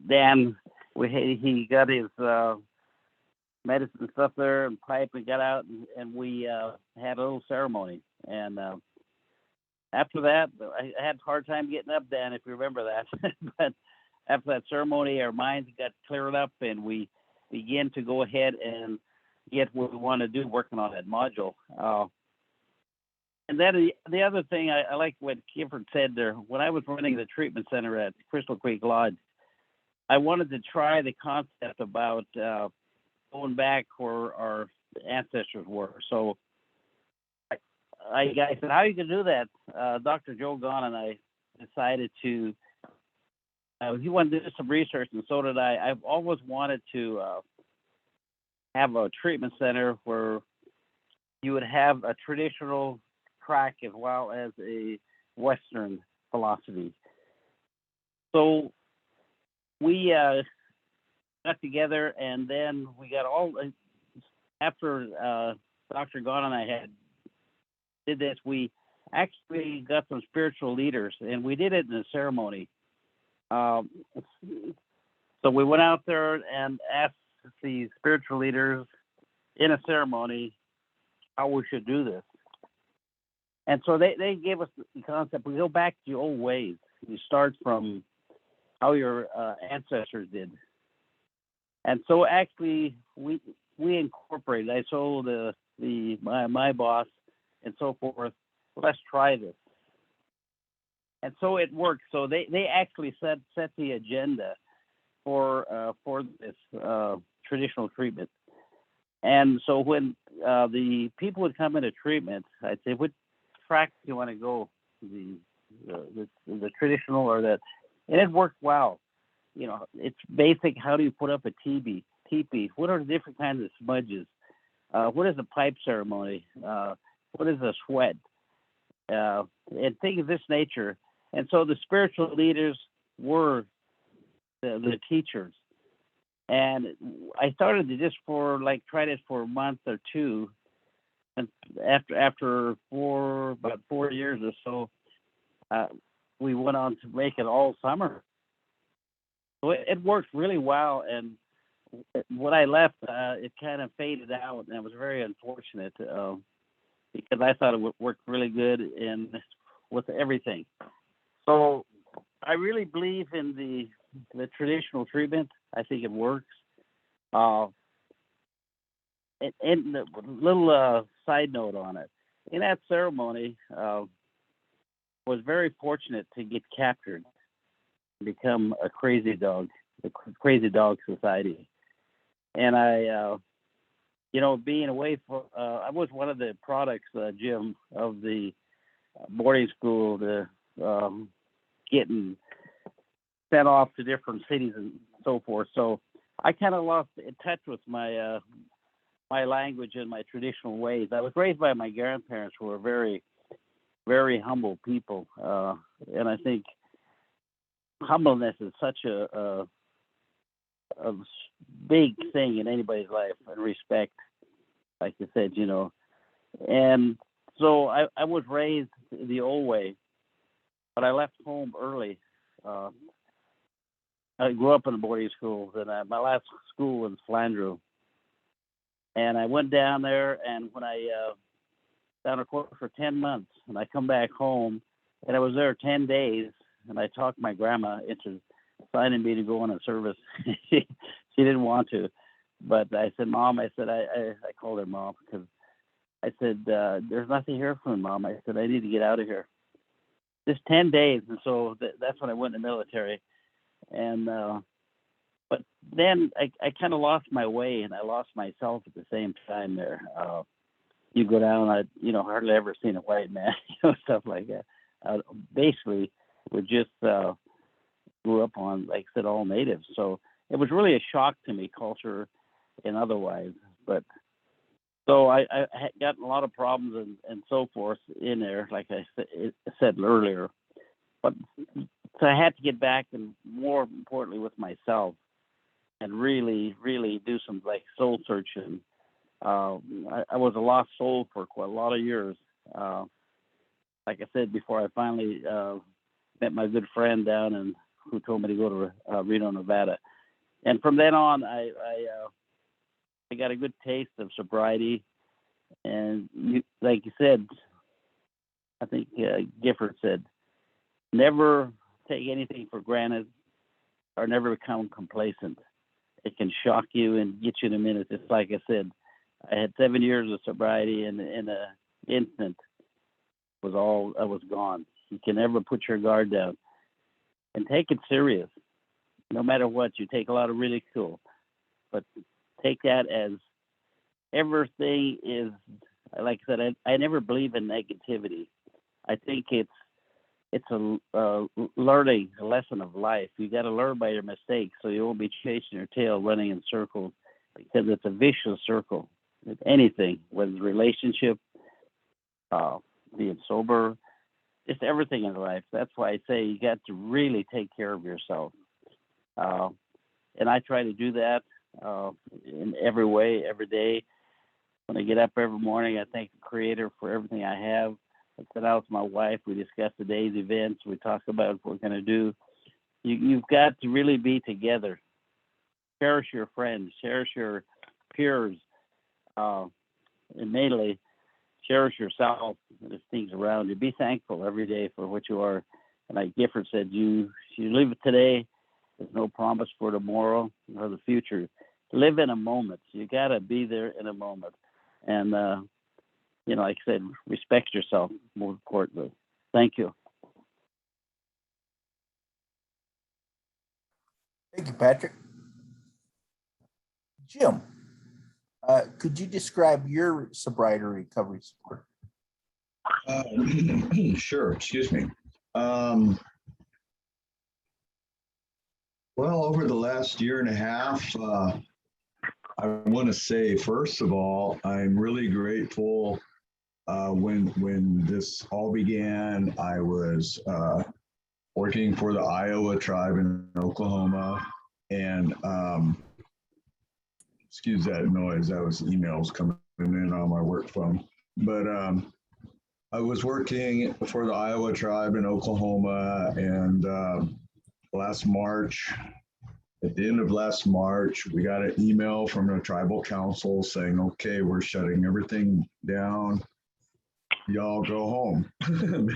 Dan, he got his medicine stuff there and pipe and got out and we had a little ceremony. And after that, I had a hard time getting up, Dan, if you remember that. But after that ceremony, our minds got cleared up and we began to go ahead and get what we want to do, working on that module. And then the other thing, I like what Gifford said there. When I was running the treatment center at Crystal Creek Lodge, I wanted to try the concept about going back where our ancestors were. So I said, how are you going to do that? Dr. Joe Gahn and I decided to, he wanted to do some research, and so did I. I've always wanted to have a treatment center where you would have a traditional track as well as a Western philosophy. So we got together, and then we got all, after Dr. Gahn and I did this, we actually got some spiritual leaders, and we did it in a ceremony. So we went out there and asked the spiritual leaders in a ceremony how we should do this. And so they gave us the concept. We go back to the old ways. You start from how your ancestors did. And so actually we incorporated. I told my boss and so forth, let's try this. And so it worked. So they actually set the agenda for this traditional treatment. And so when the people would come into treatment, I'd say, what track do you want to go? The traditional or that? And it worked well. You know, it's basic. How do you put up a teepee? What are the different kinds of smudges? What is a pipe ceremony? What is a sweat? And things of this nature. And so the spiritual leaders were the teachers. And I started to just try this for a month or two. And after about 4 years or so, we went on to make it all summer. So it worked really well. And when I left, it kind of faded out, and it was very unfortunate because I thought it would work really good with everything. So I really believe in the traditional treatment. I think it works. And a little side note on it. In that ceremony, was very fortunate to get captured and become a crazy dog, the Crazy Dog Society. And I, being away I was one of the products, Jim, of the boarding school, getting sent off to different cities and so forth. So I kind of lost in touch with my my language and my traditional ways. I was raised by my grandparents, who were very, very humble people, and I think humbleness is such a big thing in anybody's life, and respect, like you said, And so I was raised the old way, but I left home early. I grew up in a boarding school, and my last school was Flandreau. And I went down there, and when I down a quarter for 10 months, and I come back home, and I was there 10 days, and I talked my grandma into signing me to go on a service. She didn't want to, but I said, Mom, I called her Mom, because I said, there's nothing here for me, Mom. I said, I need to get out of here. Just 10 days, and so that's when I went in the military. And but then I kind of lost my way, and I lost myself at the same time there. You go down, I hardly ever seen a white man, stuff like that. Basically, we just grew up on, like I said, all natives. So it was really a shock to me, culture and otherwise. But so I had gotten a lot of problems and so forth in there, like I said earlier. But so I had to get back, and more importantly with myself, and really, really do some soul searching. I was a lost soul for quite a lot of years. Like I said before, I finally met my good friend down and who told me to go to Reno, Nevada. And from then on, I I got a good taste of sobriety. And you, like you said, I think Gifford said, never take anything for granted or never become complacent. It can shock you and get you in a minute. Just like I said, I had 7 years of sobriety, and in an instant I was gone. You can never put your guard down and take it serious. No matter what, you take a lot of ridicule, but take that as everything is, like I said, I never believe in negativity. I think it's a learning, a lesson of life. You got to learn by your mistakes, so you won't be chasing your tail, running in circles, because it's a vicious circle. With anything, whether it's relationship, being sober, just everything in life. That's why I say you got to really take care of yourself. And I try to do that in every way, every day. When I get up every morning, I thank the Creator for everything I have. I sit out with my wife. We discuss the day's events. We talk about what we're going to do. You've got to really be together. Cherish your friends. Cherish your peers. And mainly, cherish yourself and the things around you. Be thankful every day for what you are. And like Gifford said, you live it today. There's no promise for tomorrow or the future. Live in a moment. You got to be there in a moment. And, like I said, respect yourself, more importantly. Thank you. Thank you, Patrick. Jim, could you describe your sobriety recovery support? Sure, excuse me. Well, over the last year and a half, I want to say, first of all, I'm really grateful. When this all began, I was working for the Iowa tribe in Oklahoma, and excuse that noise, that was emails coming in on my work phone. But I was working for the Iowa tribe in Oklahoma, and last March, at the end of last March, we got an email from the tribal council saying, okay, we're shutting everything down. Y'all go home,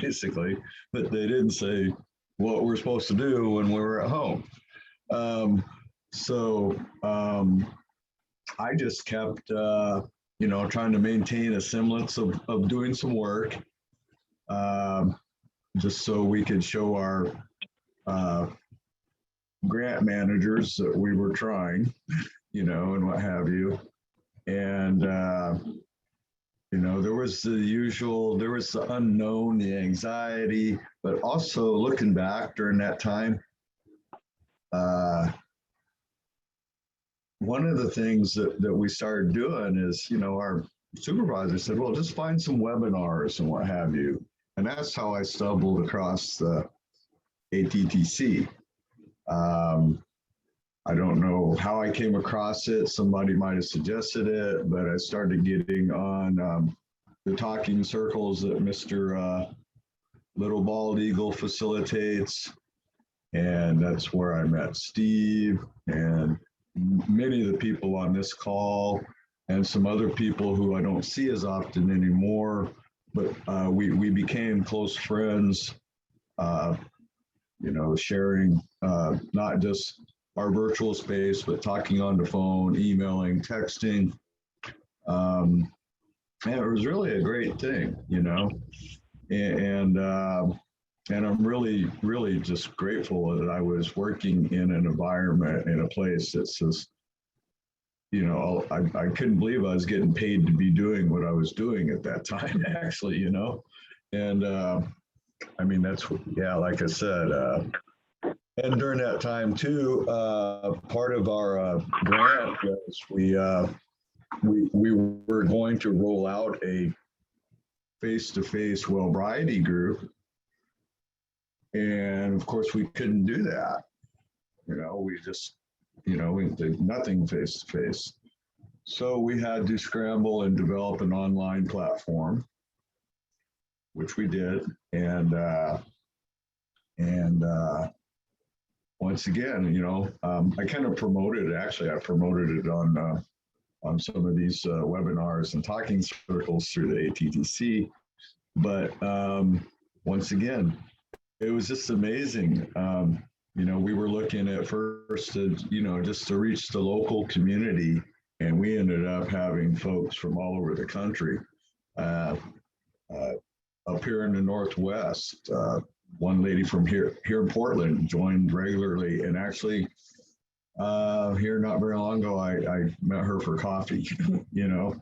basically. But they didn't say what we're supposed to do when we were at home. I just kept, trying to maintain a semblance of doing some work, just so we could show our grant managers that we were trying, and what have you. And, there was the unknown, the anxiety, but also looking back during that time, one of the things that we started doing is, our supervisor said, well, just find some webinars and what have you. And that's how I stumbled across the ATTC. I don't know how I came across it. Somebody might have suggested it, but I started getting on the talking circles that Mr. Little Bald Eagle facilitates. And that's where I met Steve and many of the people on this call and some other people who I don't see as often anymore, but we became close friends, sharing not just our virtual space, but talking on the phone, emailing, texting. And it was really a great thing, and I'm really, really just grateful that I was working in an environment, in a place that says, I couldn't believe I was getting paid to be doing what I was doing at that time, actually, and that's, like I said, and during that time too, part of our grant was we were going to roll out a face-to-face sobriety group. And of course we couldn't do that. We just, we did nothing face-to-face. So we had to scramble and develop an online platform, which we did. And once again, I kind of promoted it. Actually, I promoted it on on some of these webinars and talking circles through the ATTC. But once again, it was just amazing. You know, we were looking at first to, you know, just to reach the local community, and we ended up having folks from all over the country. Up here in the Northwest, one lady from here in Portland joined regularly, and actually here not very long ago, I met her for coffee, you know,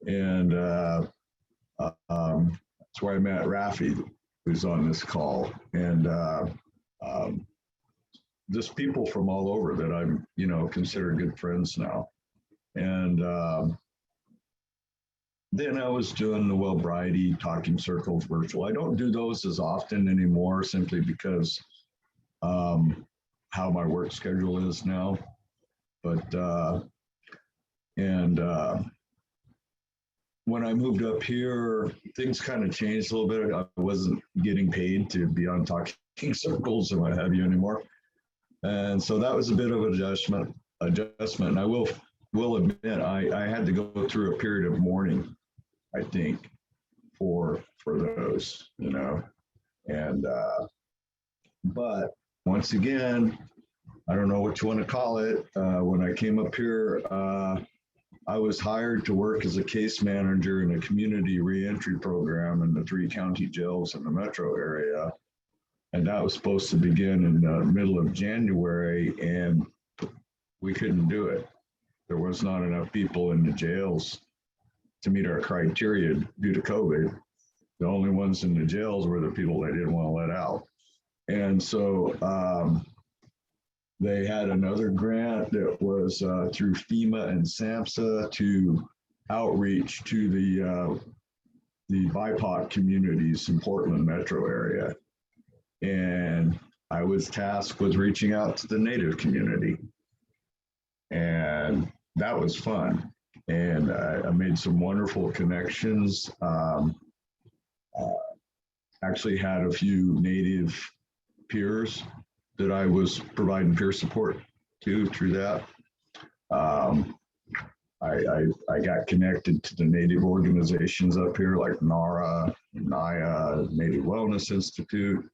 and that's where I met Rafi, who's on this call, and just people from all over that I'm, you know, consider good friends now. And then I was doing the sobriety talking circles virtual. I don't do those as often anymore, simply because how my work schedule is now. But when I moved up here, things kind of changed a little bit. I wasn't getting paid to be on talking circles and what have you anymore. And so that was a bit of an adjustment. And I will admit, I had to go through a period of mourning, I think, for those, you know. And but once again, I don't know what you want to call it. When I came up here, I was hired to work as a case manager in a community reentry program in the 3 county jails in the metro area. And that was supposed to begin in the middle of January, and we couldn't do it. There was not enough people in the jails to meet our criteria due to COVID. The only ones in the jails were the people they didn't want to let out. And so they had another grant that was through FEMA and SAMHSA to outreach to the BIPOC communities in Portland metro area. And I was tasked with reaching out to the Native community. And that was fun. And I made some wonderful connections. Actually had a few Native peers that I was providing peer support to through that. I got connected to the Native organizations up here like NARA, NIA, Native Wellness Institute.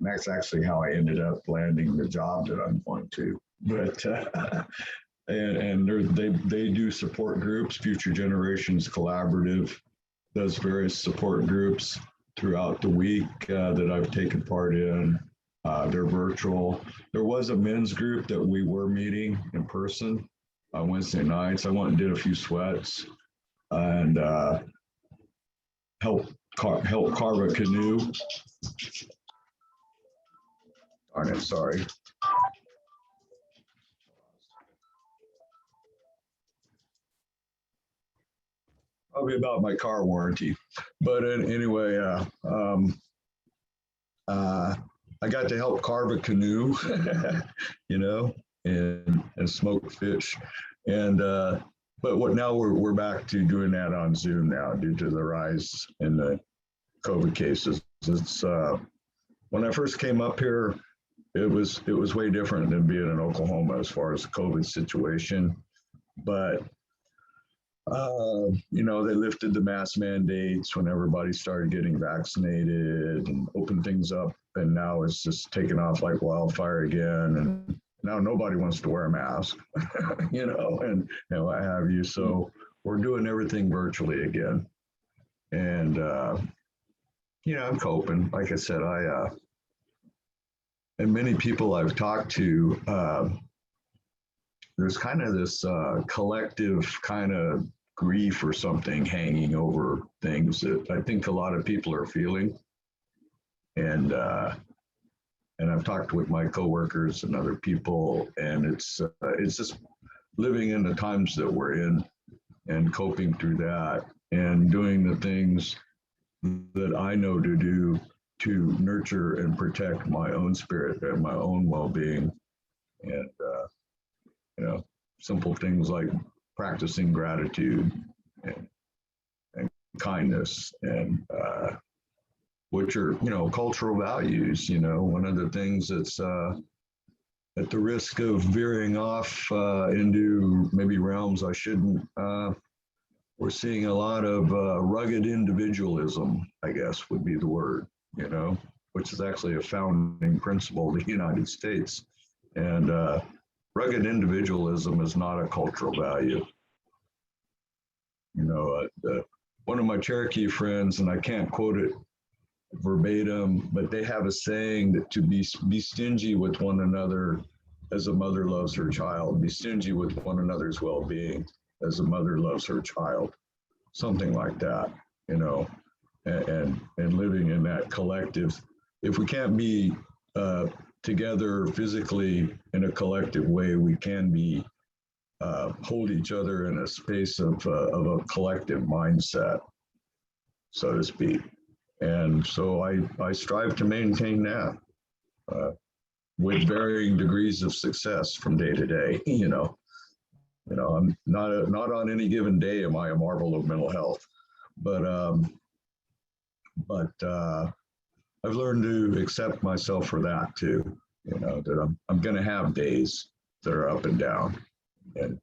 That's actually how I ended up landing the job that I'm going to. But and they do support groups. Future Generations Collaborative does various support groups throughout the week that I've taken part in. They're virtual. There was a men's group that we were meeting in person on Wednesday nights. I went and did a few sweats and helped carve a canoe. Darn it, sorry. Probably about my car warranty. But anyway, I got to help carve a canoe, you know, and smoke fish. And but now we're back to doing that on Zoom now due to the rise in the COVID cases. It's when I first came up here, it was way different than being in Oklahoma as far as the COVID situation. But you know, they lifted the mask mandates when everybody started getting vaccinated and opened things up. And now it's just taken off like wildfire again. And now nobody wants to wear a mask, you know, and what have you. So we're doing everything virtually again. And, you know, I'm coping. Like I said, and many people I've talked to, there's kind of this collective kind of grief or something hanging over things that I think a lot of people are feeling. And I've talked with my coworkers and other people, and it's just living in the times that we're in and coping through that and doing the things that I know to do to nurture and protect my own spirit and my own well-being. And you know, simple things like practicing gratitude and kindness, and which are, you know, cultural values. You know, one of the things that's at the risk of veering off into maybe realms I shouldn't, we're seeing a lot of rugged individualism, I guess would be the word, you know, which is actually a founding principle of the United States. And rugged individualism is not a cultural value. You know, one of my Cherokee friends, and I can't quote it verbatim, but they have a saying that to be stingy with one another as a mother loves her child, be stingy with one another's well-being as a mother loves her child, something like that, you know, and living in that collective. If we can't be together physically in a collective way, we can be hold each other in a space of a collective mindset, so to speak. And so I strive to maintain that with varying degrees of success from day to day. You know, I'm not on any given day am I a marvel of mental health, but I've learned to accept myself for that too. You know, that I'm going to have days that are up and down, and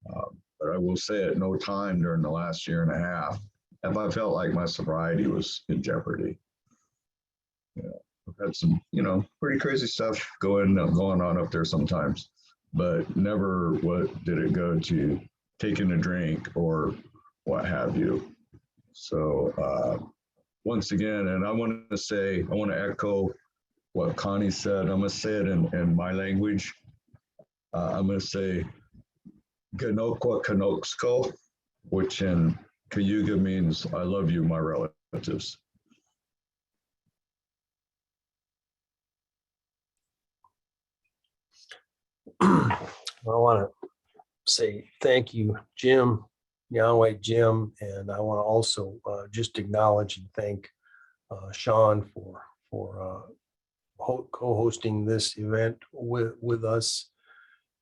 but I will say at no time during the last year and a half have I felt like my sobriety was in jeopardy. You know, I've had some, you know, pretty crazy stuff going on up there sometimes, but never what did it go to taking a drink or what have you. So once again, and I want to echo what Connie said. I'm going to say it in my language. I'm going to say Ganokwa Kanoksko, which in Cayuga means I love you, my relatives. I want to say thank you, Jim, Yahweh Jim, and I want to also just acknowledge and thank Sean for co-hosting this event with us,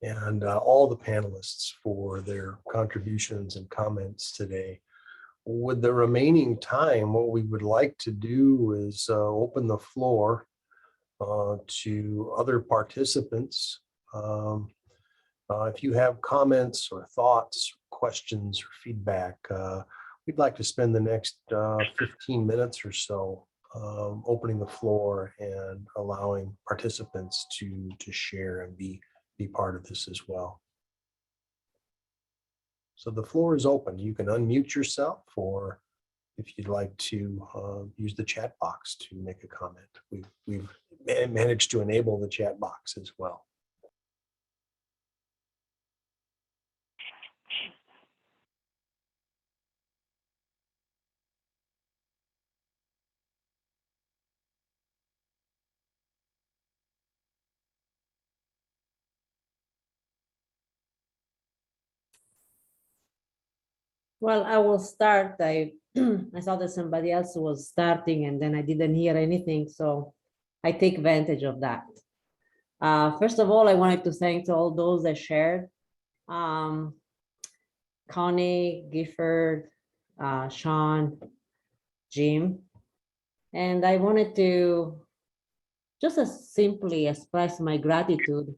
and all the panelists for their contributions and comments today. With the remaining time, what we would like to do is open the floor to other participants. If you have comments or thoughts, questions, or feedback, we'd like to spend the next 15 minutes or so opening the floor and allowing participants to share and be part of this as well. So the floor is open. You can unmute yourself, or if you'd like to use the chat box to make a comment. We've managed to enable the chat box as well. Well, I will start. I saw that somebody else was starting and then I didn't hear anything. So I take advantage of that. First of all, I wanted to thank all those that shared. Connie, Gifford, Sean, Jim. And I wanted to just simply express my gratitude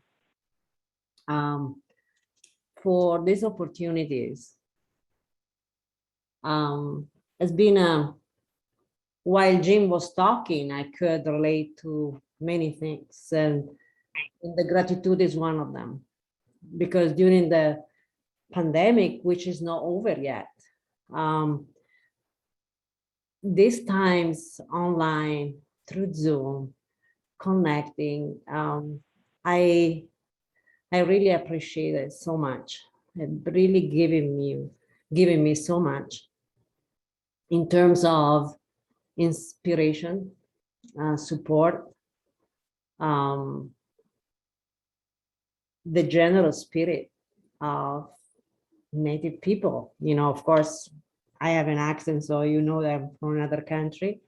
for these opportunities. It's been while Jim was talking, I could relate to many things, and the gratitude is one of them, because during the pandemic, which is not over yet, these times online through Zoom, connecting, I really appreciate it so much. It really giving me so much in terms of inspiration, support, the general spirit of Native people. You know, of course, I have an accent, so you know that I'm from another country,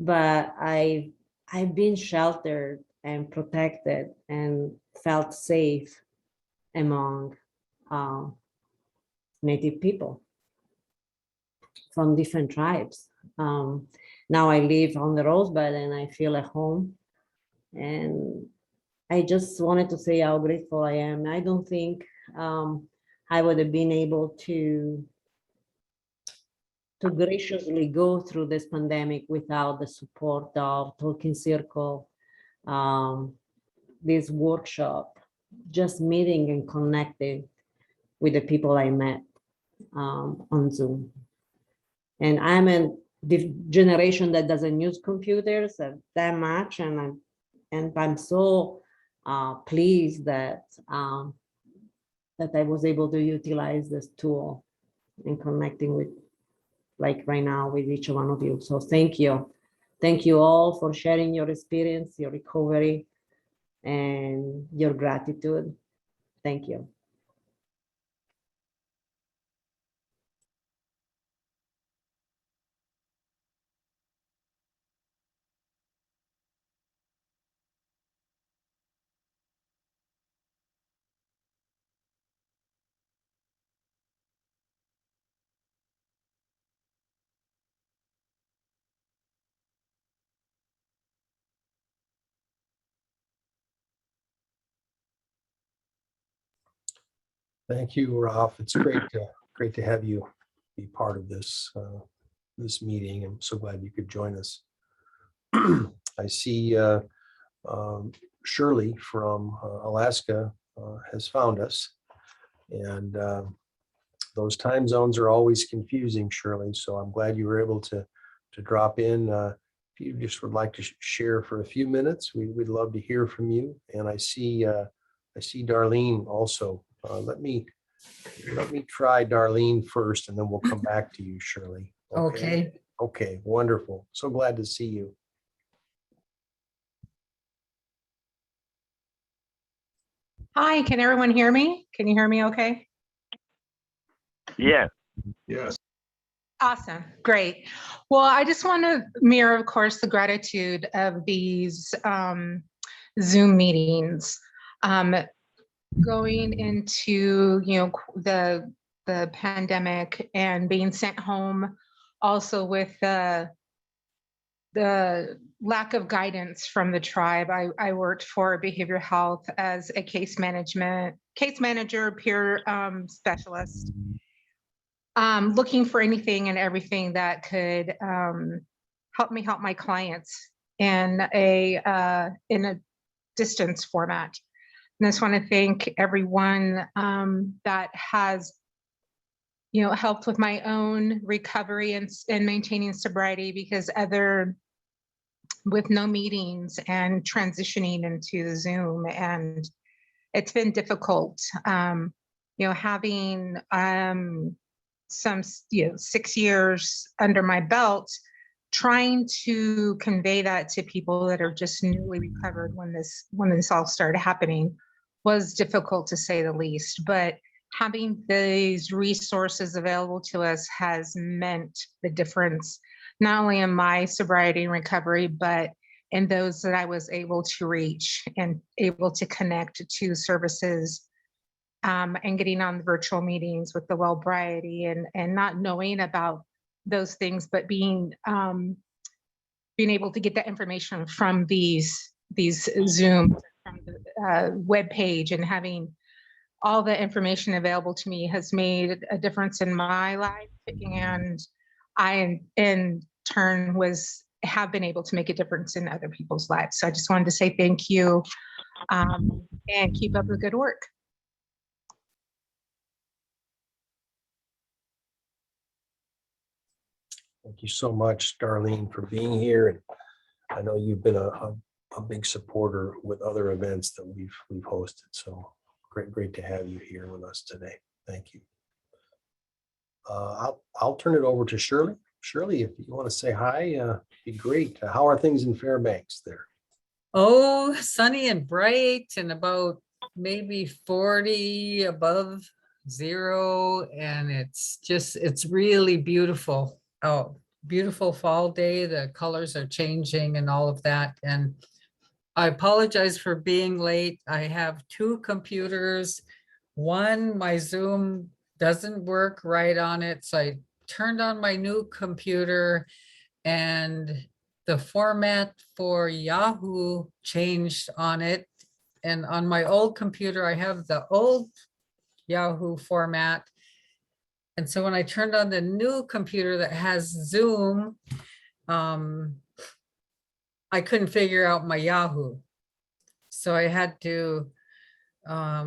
but I've been sheltered and protected and felt safe among Native people from different tribes. Now I live on the Rosebud and I feel at home. And I just wanted to say how grateful I am. I don't think I would have been able to graciously go through this pandemic without the support of Talking Circle, this workshop, just meeting and connecting with the people I met on Zoom. And I'm in the generation that doesn't use computers that much, and I'm so pleased that that I was able to utilize this tool and connecting with, like right now, with each one of you. So thank you. Thank you all for sharing your experience, your recovery, and your gratitude. Thank you. Thank you, Ralph. It's great to have you be part of this this meeting. I'm so glad you could join us. I see Shirley from Alaska has found us, and those time zones are always confusing, Shirley. So I'm glad you were able to drop in. If you just would like to share for a few minutes, we'd love to hear from you. And I see Darlene also. Let me try Darlene first, and then we'll come back to you, Shirley. Okay. Okay, wonderful. So glad to see you. Hi, can everyone hear me? Can you hear me okay? Yeah. Yes. Awesome, great. Well, I just want to mirror, of course, the gratitude of these Zoom meetings. Going into, the pandemic and being sent home, also with the lack of guidance from the tribe. I worked for behavioral health as a case manager, peer specialist, looking for anything and everything that could help me help my clients in a distance format. And I just want to thank everyone that has, helped with my own recovery and maintaining sobriety, because with no meetings and transitioning into Zoom, and it's been difficult, having some 6 years under my belt, trying to convey that to people that are just newly recovered when this all started happening was difficult, to say the least. But having these resources available to us has meant the difference, not only in my sobriety and recovery, but in those that I was able to reach and able to connect to services, and getting on the virtual meetings with the Wellbriety, and not knowing about those things, but being able to get that information from these Zoom, from the web page, and having all the information available to me has made a difference in my life. And I, in turn, have been able to make a difference in other people's lives. So I just wanted to say thank you, and keep up the good work. Thank you so much, Darlene, for being here. And I know you've been a big supporter with other events that we've hosted. So great to have you here with us today. Thank you. I'll turn it over to Shirley. Shirley, if you want to say hi, be great. How are things in Fairbanks there? Oh, sunny and bright, and about maybe 40 above zero. And it's really beautiful. Oh, beautiful fall day. The colors are changing and all of that. And I apologize for being late. I have two computers. One, my Zoom doesn't work right on it. So I turned on my new computer, and the format for Yahoo changed on it. And on my old computer, I have the old Yahoo format. And so when I turned on the new computer that has Zoom, I couldn't figure out my Yahoo. So I had to, I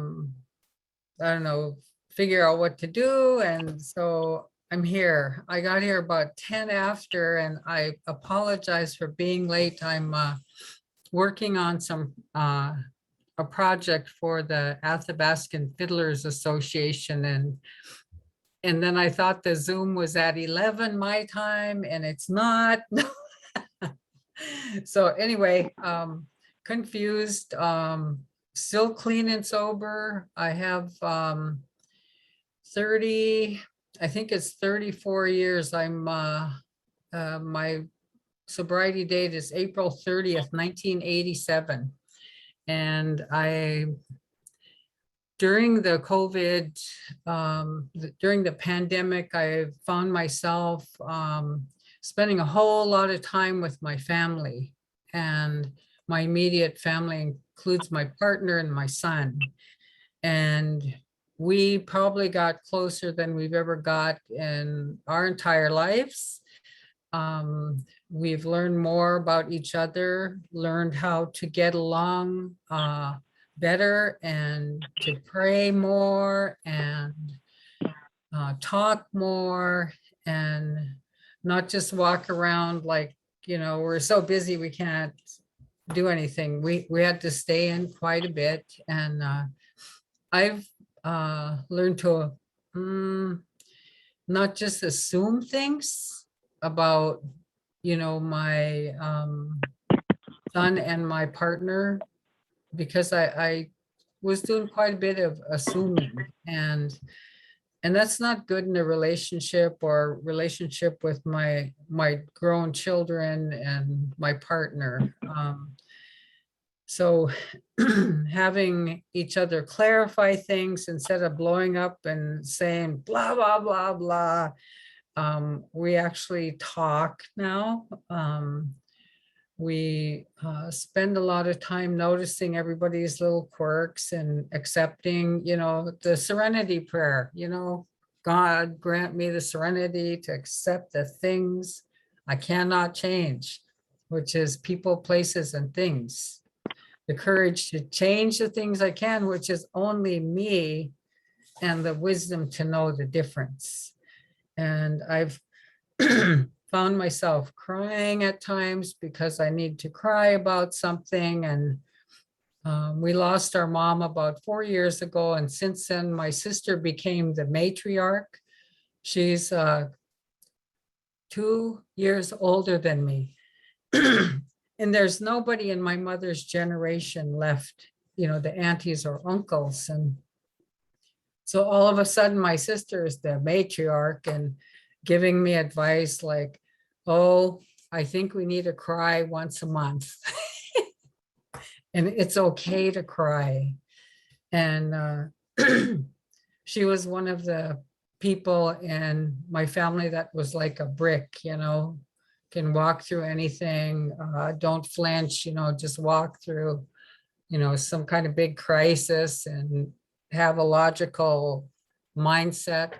don't know, figure out what to do. And so I'm here. I got here about 10 after, and I apologize for being late. I'm working on some a project for the Athabascan Fiddlers Association, and then I thought the Zoom was at 11 my time, and it's not. So anyway, confused, still clean and sober. I have 30, I think it's 34 years. I'm my sobriety date is April 30th, 1987. And during the COVID, during the pandemic, I found myself spending a whole lot of time with my family, and my immediate family includes my partner and my son. And we probably got closer than we've ever got in our entire lives. We've learned more about each other, learned how to get along better, and to pray more, and talk more, and not just walk around like, we're so busy we can't do anything. We had to stay in quite a bit, and I've learned to not just assume things about, my son and my partner, because I was doing quite a bit of assuming, and that's not good in a relationship or relationship with my grown children and my partner. So having each other clarify things instead of blowing up and saying blah, blah, blah, blah. We actually talk now. We spend a lot of time noticing everybody's little quirks and accepting, the serenity prayer, God grant me the serenity to accept the things I cannot change, which is people, places, and things. The courage to change the things I can, which is only me, and the wisdom to know the difference. And I've found myself crying at times because I need to cry about something. And we lost our mom about 4 years ago. And since then, my sister became the matriarch. She's 2 years older than me. And there's nobody in my mother's generation left, the aunties or uncles. And so all of a sudden, my sister is the matriarch and giving me advice like, oh, I think we need to cry once a month. And it's okay to cry. And she was one of the people in my family that was like a brick, can walk through anything, don't flinch, just walk through, some kind of big crisis and have a logical mindset.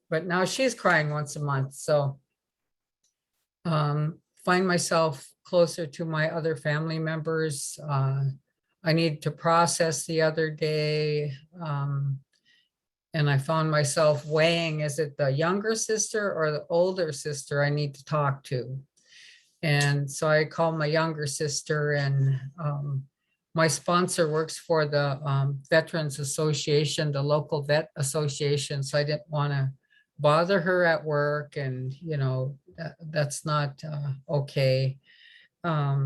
But now she's crying once a month. So find myself closer to my other family members. I need to process the other day. And I found myself weighing, is it the younger sister or the older sister I need to talk to? And so I called my younger sister, and my sponsor works for the Veterans Association, the local vet association. So I didn't want to bother her at work, and that's not okay. But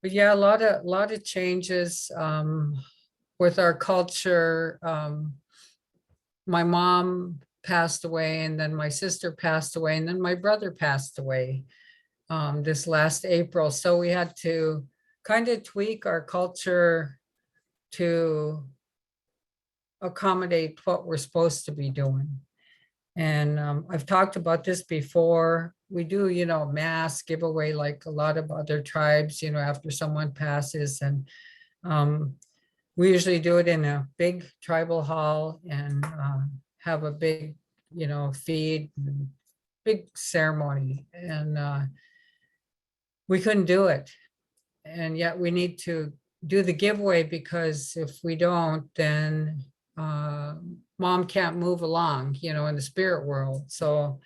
yeah, a lot of changes with our culture. My mom passed away, and then my sister passed away, and then my brother passed away this last April. So we had to kind of tweak our culture to accommodate what we're supposed to be doing. And I've talked about this before. We do, mass giveaway like a lot of other tribes, after someone passes. And we usually do it in a big tribal hall and have a big, feed, and big ceremony. And we couldn't do it. And yet we need to do the giveaway, because if we don't, then mom can't move along, in the spirit world. So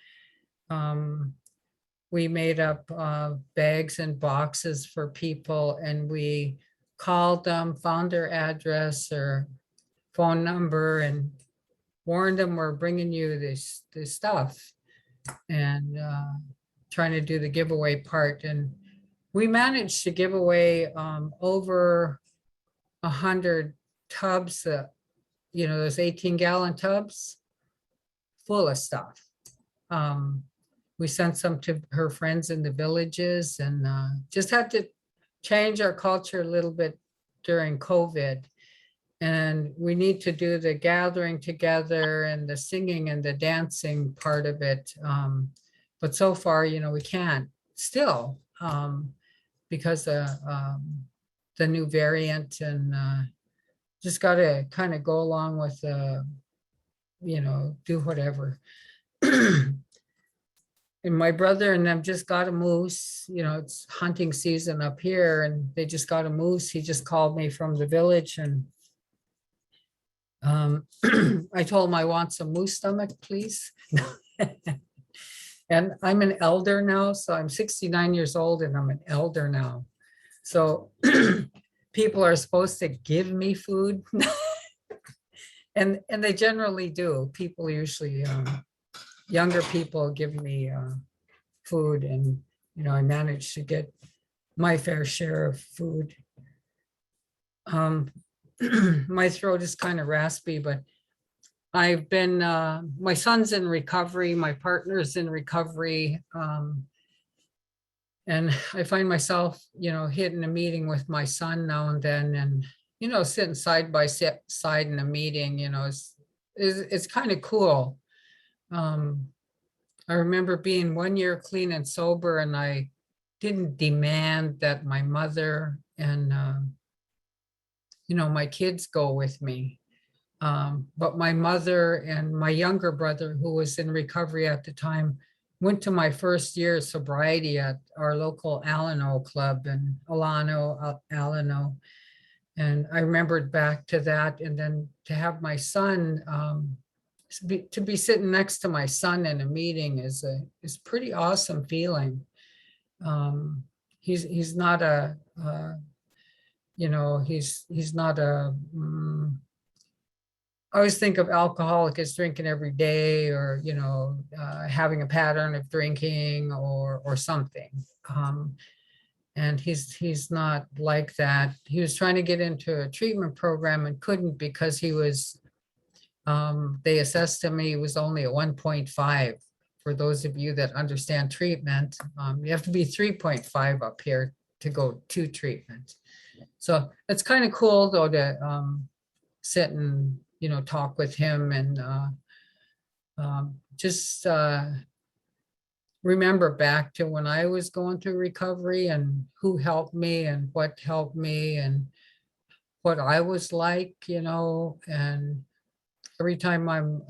we made up bags and boxes for people, and we called them, found their address or phone number, and warned them we're bringing you this stuff, and trying to do the giveaway part. And we managed to give away over 100 tubs, those 18-gallon tubs full of stuff. We sent some to her friends in the villages, and just had to change our culture a little bit during COVID. And we need to do the gathering together and the singing and the dancing part of it. But so far, we can't still, because of the new variant, and just got to kind of go along with, do whatever. And my brother and them just got a moose. It's hunting season up here, and they just got a moose. He just called me from the village, and I told him I want some moose stomach, please. And I'm an elder now, so I'm 69 years old, and I'm an elder now. So people are supposed to give me food, and they generally do. People usually, younger people give me food, and I managed to get my fair share of food. My throat is kind of raspy, but I've been, my son's in recovery, my partner's in recovery, and I find myself, hitting a meeting with my son now and then, and sitting side by side in a meeting, it's kind of cool. I remember being 1 year clean and sober, and I didn't demand that my mother and my kids go with me. But my mother and my younger brother, who was in recovery at the time, went to my first year of sobriety at our local Alano club in Alano. And I remembered back to that, and then to have my son, to be sitting next to my son in a meeting is pretty awesome feeling. He's not a, he's not a, I always think of alcoholic as drinking every day, or, having a pattern of drinking or something. And he's not like that. He was trying to get into a treatment program and couldn't, because he was, they assessed him, he was only a 1.5. For those of you that understand treatment, you have to be 3.5 up here to go to treatment. So it's kind of cool though to sit and talk with him, and just remember back to when I was going through recovery, and who helped me and what helped me and what I was like, and every time I'm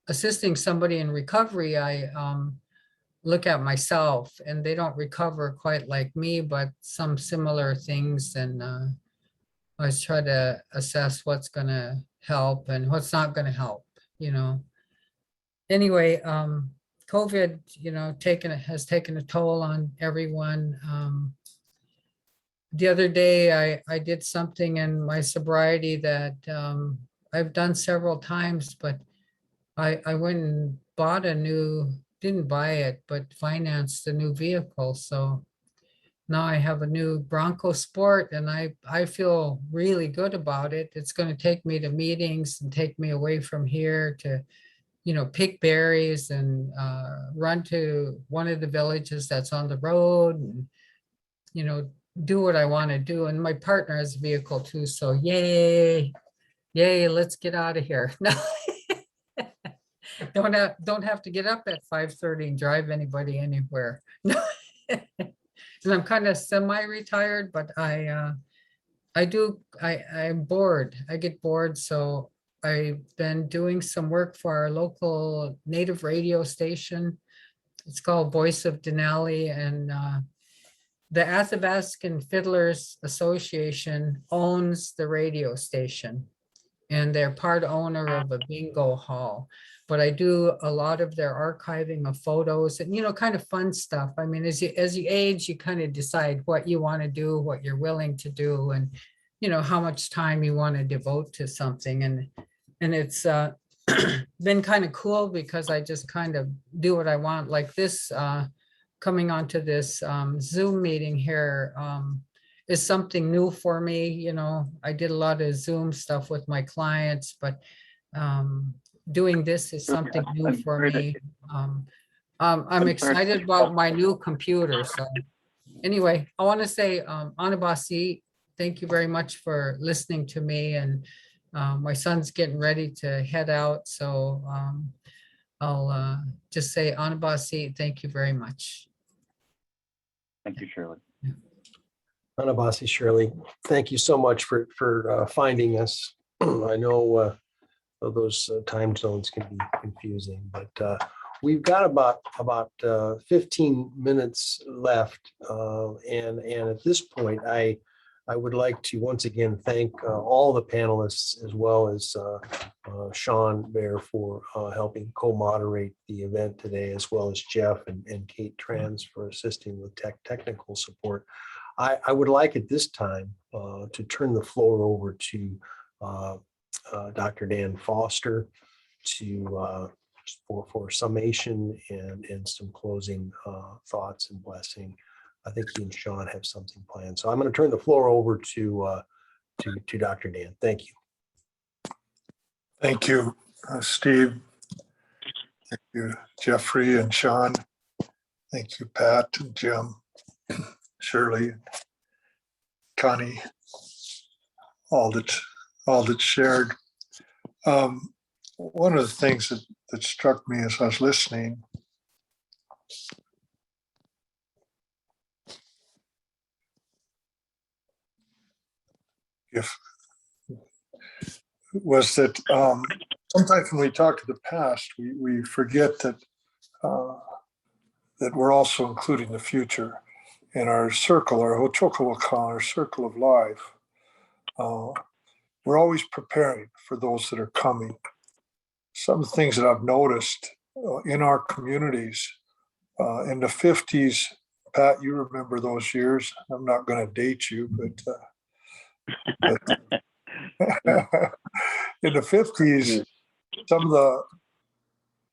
assisting somebody in recovery, I look at myself, and they don't recover quite like me, but some similar things. And I always try to assess what's going to help and what's not going to help, Anyway, COVID, has taken a toll on everyone. The other day, I did something in my sobriety that I've done several times, but I went and bought didn't buy it, but financed a new vehicle. So now I have a new Bronco Sport, and I feel really good about it. It's going to take me to meetings and take me away from here to, pick berries and run to one of the villages that's on the road, and, do what I want to do. And my partner has a vehicle too. So yay, let's get out of here. No. Don't have to get up at 5:30 and drive anybody anywhere. And I'm kind of semi-retired, but I I'm bored. I get bored, so I've been doing some work for our local native radio station. It's called Voice of Denali, and the Athabascan Fiddlers Association owns the radio station, and they're part owner of a bingo hall. But I do a lot of their archiving of photos and, kind of fun stuff. I mean, as you age, you kind of decide what you want to do, what you're willing to do, and, how much time you want to devote to something. And it's been kind of cool because I just kind of do what I want. Like this, coming onto this Zoom meeting here is something new for me. I did a lot of Zoom stuff with my clients, but doing this is something new for me. I'm excited about my new computer. So anyway, I want to say, Anabasi, thank you very much for listening to me. And my son's getting ready to head out. So I'll just say, Anabasi, thank you very much. Thank you, Shirley. Anabasi, Shirley, thank you so much for finding us. I know those time zones can be confusing, but we've got about 15 minutes left, and at this point, I would like to once again thank all the panelists, as well as Sean Bear for helping co-moderate the event today, as well as Jeff and Kate Trans for assisting with technical support. I would like at this time to turn the floor over to Dr. Dan Foster for summation and some closing thoughts and blessing. I think he and Sean have something planned. So I'm going to turn the floor over to Dr. Dan. Thank you. Thank you, Steve. Thank you, Jeffrey and Sean. Thank you, Pat and Jim, Shirley, Connie, all that shared. One of the things that struck me as I was listening was that sometimes when we talk to the past, we forget that that we're also including the future in our circle, our Hochokawakan, our circle of life. We're always preparing for those that are coming. Some of the things that I've noticed in our communities in the 50s, Pat, you remember those years. I'm not going to date you, but in the 50s, some of the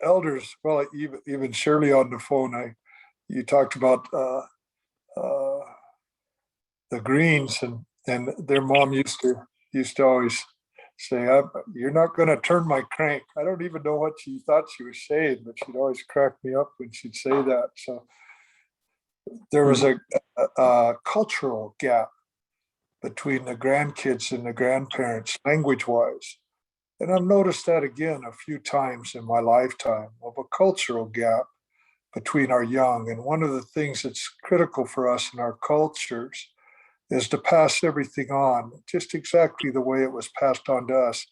elders, well, even Shirley on the phone, you talked about the Greens, and their mom used to always say, "You're not going to turn my crank." I don't even know what she thought she was saying, but she'd always crack me up when she'd say that. So there was a cultural gap between the grandkids and the grandparents, language-wise. And I've noticed that again a few times in my lifetime, of a cultural gap between our young. And one of the things that's critical for us in our cultures is to pass everything on, just exactly the way it was passed on to us,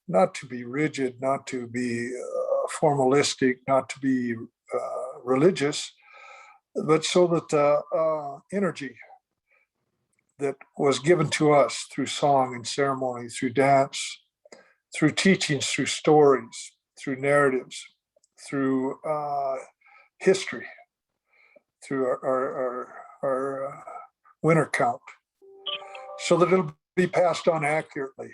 not to be rigid, not to be formalistic, not to be religious, but so that the energy that was given to us through song and ceremony, through dance, through teachings, through stories, through narratives, through history, through our winter count, so that it'll be passed on accurately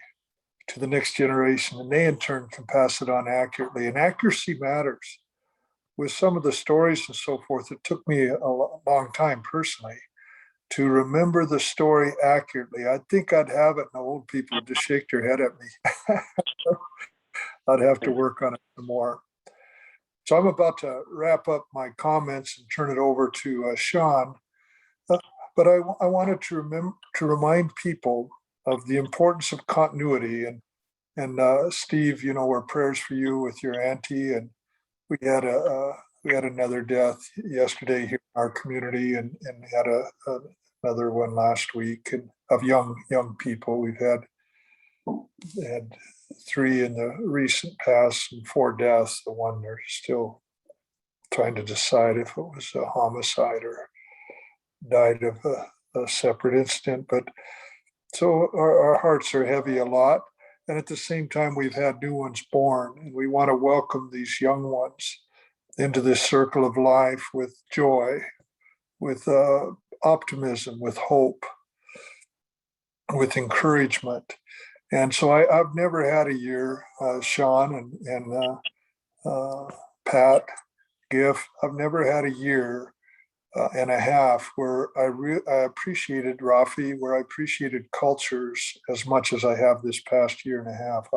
to the next generation, and they in turn can pass it on accurately. And accuracy matters. With some of the stories and so forth, it took me a long time personally to remember the story accurately. I think I'd have it, and the old people would just shake their head at me. I'd have to work on it some more. So I'm about to wrap up my comments and turn it over to Sean. But I wanted to remind people of the importance of continuity. And Steve, our prayers for you with your auntie, and we had another death yesterday here in our community, and had a another one last week, and of young people. We've had 3 in the recent past and 4 deaths. The one they're still trying to decide if it was a homicide or died of a separate incident. But so our hearts are heavy a lot. And at the same time, we've had new ones born, and we want to welcome these young ones into this circle of life with joy, with optimism, with hope, with encouragement. And so I've never had a year, Sean and Pat, Giff, I've never had a year and a half where I appreciated Rafi, where I appreciated cultures as much as I have this past year and a half.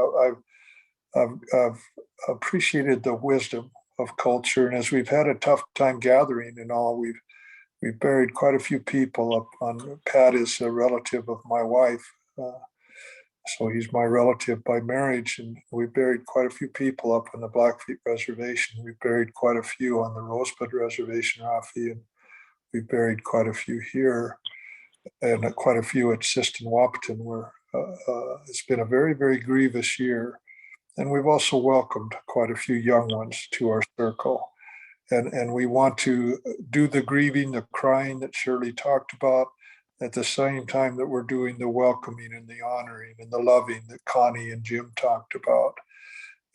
I've appreciated the wisdom of culture, and as we've had a tough time gathering and all, we've buried quite a few people up on. Pat is a relative of my wife, so he's my relative by marriage, and we buried quite a few people up on the Blackfield reservation. We buried quite a few on the Rosebud reservation, Rafi, and we buried quite a few here, and quite a few at Siston Wahpeton, where it's been a very, very grievous year. And we've also welcomed quite a few young ones to our circle. And we want to do the grieving, the crying that Shirley talked about, at the same time that we're doing the welcoming and the honoring and the loving that Connie and Jim talked about.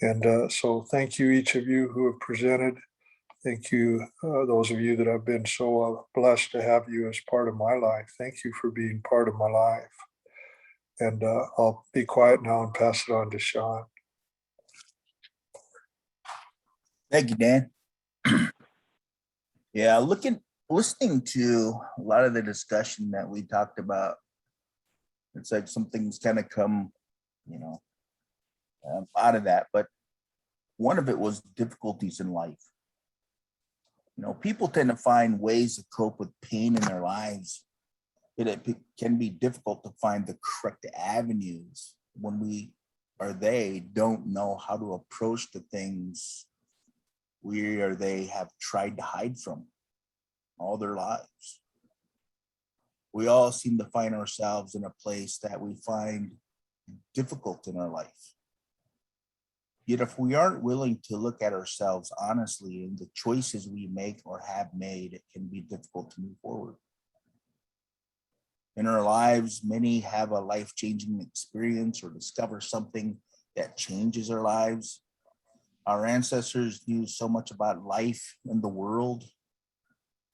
And so thank you, each of you who have presented. Thank you, those of you that I've been so blessed to have you as part of my life. Thank you for being part of my life. And I'll be quiet now and pass it on to Sean. Thank you, Dan. Yeah, listening to a lot of the discussion that we talked about, it's like something's kind of come, out of that. But one of it was difficulties in life. People tend to find ways to cope with pain in their lives. It can be difficult to find the correct avenues when they don't know how to approach the things they have tried to hide from all their lives. We all seem to find ourselves in a place that we find difficult in our life. Yet if we aren't willing to look at ourselves honestly and the choices we make or have made, it can be difficult to move forward. In our lives, many have a life-changing experience or discover something that changes our lives. Our ancestors knew so much about life and the world,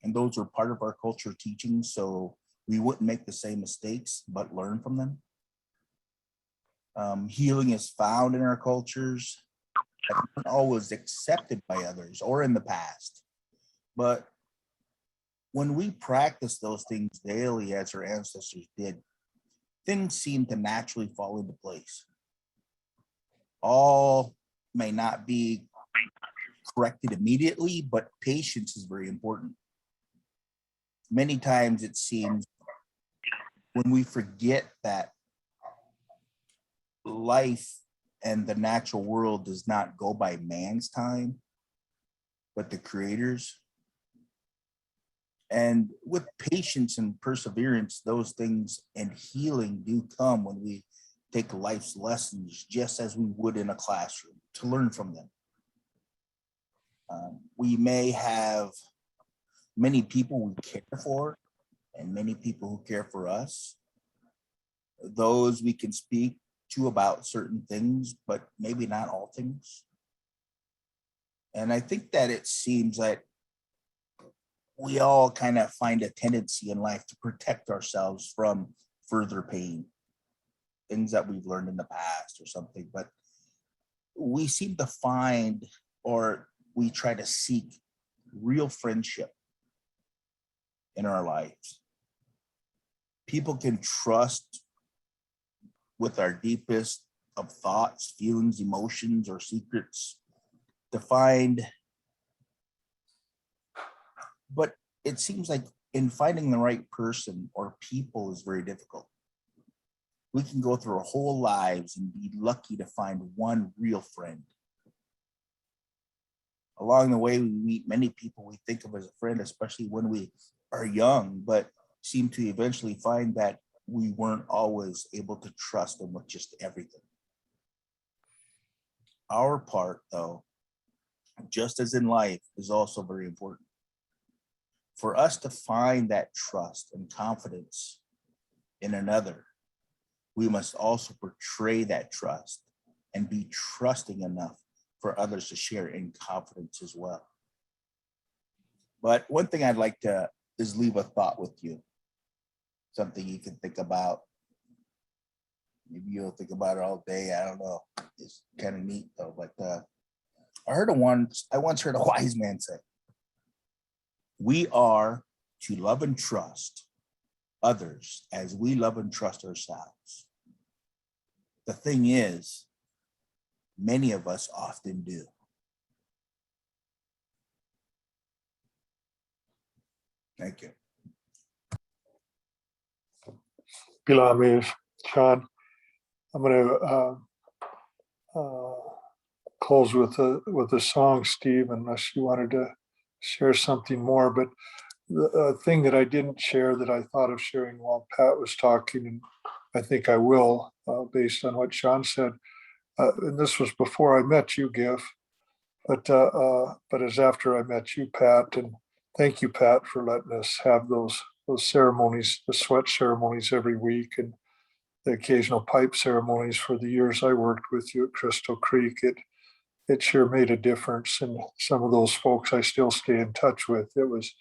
and those were part of our culture teachings, so we wouldn't make the same mistakes, but learn from them. Healing is found in our cultures that aren't always accepted by others or in the past. But when we practice those things daily, as our ancestors did, things seem to naturally fall into place. All may not be corrected immediately, but patience is very important. Many times it seems when we forget that life and the natural world does not go by man's time, but the Creator's. And with patience and perseverance, those things and healing do come when we take life's lessons just as we would in a classroom to learn from them. We may have many people we care for and many people who care for us. Those we can speak to about certain things, but maybe not all things. And I think that it seems like we all kind of find a tendency in life to protect ourselves from further pain, things that we've learned in the past or something, but we seem to find, or we try to seek, real friendship in our lives. People can trust with our deepest of thoughts, feelings, emotions, or secrets to find. But it seems like in finding the right person or people is very difficult. We can go through our whole lives and be lucky to find one real friend. Along the way, we meet many people we think of as a friend, especially when we are young, but seemed to eventually find that we weren't always able to trust them with just everything. Our part, though, just as in life, is also very important. For us to find that trust and confidence in another, we must also portray that trust and be trusting enough for others to share in confidence as well. But one thing I'd like to is leave a thought with you, something you can think about. Maybe you'll think about it all day. I don't know. It's kind of neat though. But I once heard a wise man say, "We are to love and trust others as we love and trust ourselves." The thing is, many of us often do. Thank you. Bilal, Sean, I'm going to close with a song, Steve, unless you wanted to share something more. But the thing that I didn't share that I thought of sharing while Pat was talking, and I think I will, based on what Sean said, and this was before I met you, Giff, but as after I met you, Pat, and thank you, Pat, for letting us have those ceremonies, the sweat ceremonies every week, and the occasional pipe ceremonies for the years I worked with you at Crystal Creek. It sure made a difference. And some of those folks I still stay in touch with. It was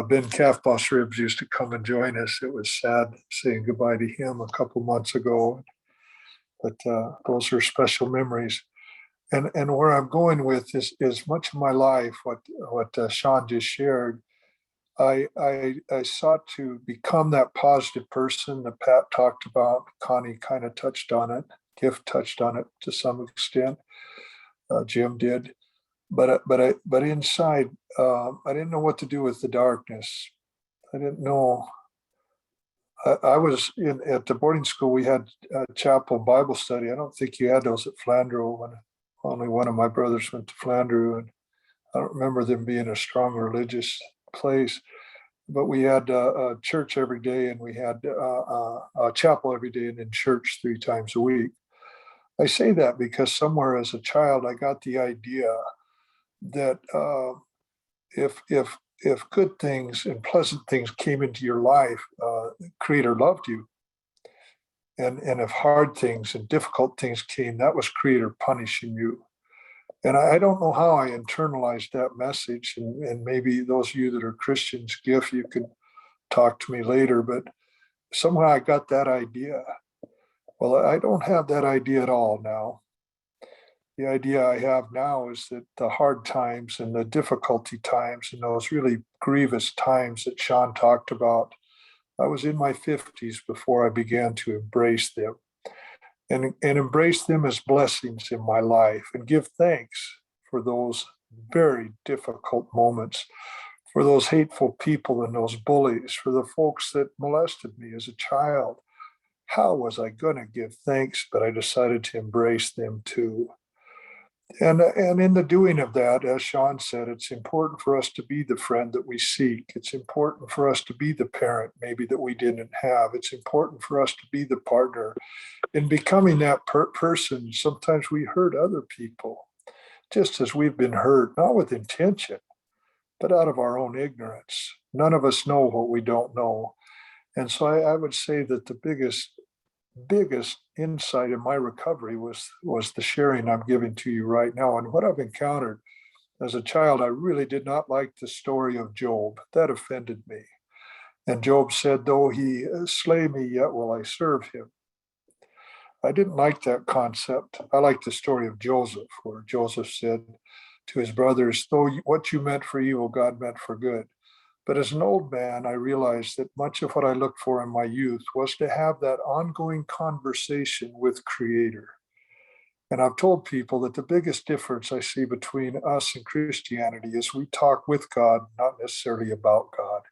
Ben Calf Boss Ribs used to come and join us. It was sad saying goodbye to him a couple months ago, but those are special memories. And where I'm going with is much of my life, what Sean just shared. I sought to become that positive person that Pat talked about. Connie kind of touched on it. Gift touched on it to some extent. Jim did, but inside, I didn't know what to do with the darkness. I didn't know. I was at the boarding school. We had a chapel Bible study. I don't think you had those at Flandreau. When only one of my brothers went to Flandreau, and I don't remember them being a strong religious place. But we had a church every day, and we had a chapel every day, and then church 3 times a week. I say that because somewhere as a child, I got the idea that if good things and pleasant things came into your life, the Creator loved you. And if hard things and difficult things came, that was Creator punishing you. And I don't know how I internalized that message. And maybe those of you that are Christians, Giff, you can talk to me later, but somehow I got that idea. Well, I don't have that idea at all now. The idea I have now is that the hard times and the difficulty times and those really grievous times that Sean talked about, I was in my 50s before I began to embrace them and embrace them as blessings in my life and give thanks for those very difficult moments, for those hateful people and those bullies, for the folks that molested me as a child. How was I going to give thanks? But I decided to embrace them too. And in the doing of that, as Sean said, it's important for us to be the friend that we seek. It's important for us to be the parent maybe that we didn't have. It's important for us to be the partner. In becoming that person, sometimes we hurt other people, just as we've been hurt, not with intention, but out of our own ignorance. None of us know what we don't know. And so I would say that the biggest insight in my recovery was the sharing I'm giving to you right now. And what I've encountered as a child, I really did not like the story of Job. That offended me. And Job said, though he slay me, yet will I serve him. I didn't like that concept. I like the story of Joseph, where Joseph said to his brothers, though what you meant for evil, God meant for good. But as an old man, I realized that much of what I looked for in my youth was to have that ongoing conversation with Creator. And I've told people that the biggest difference I see between us and Christianity is we talk with God, not necessarily about God.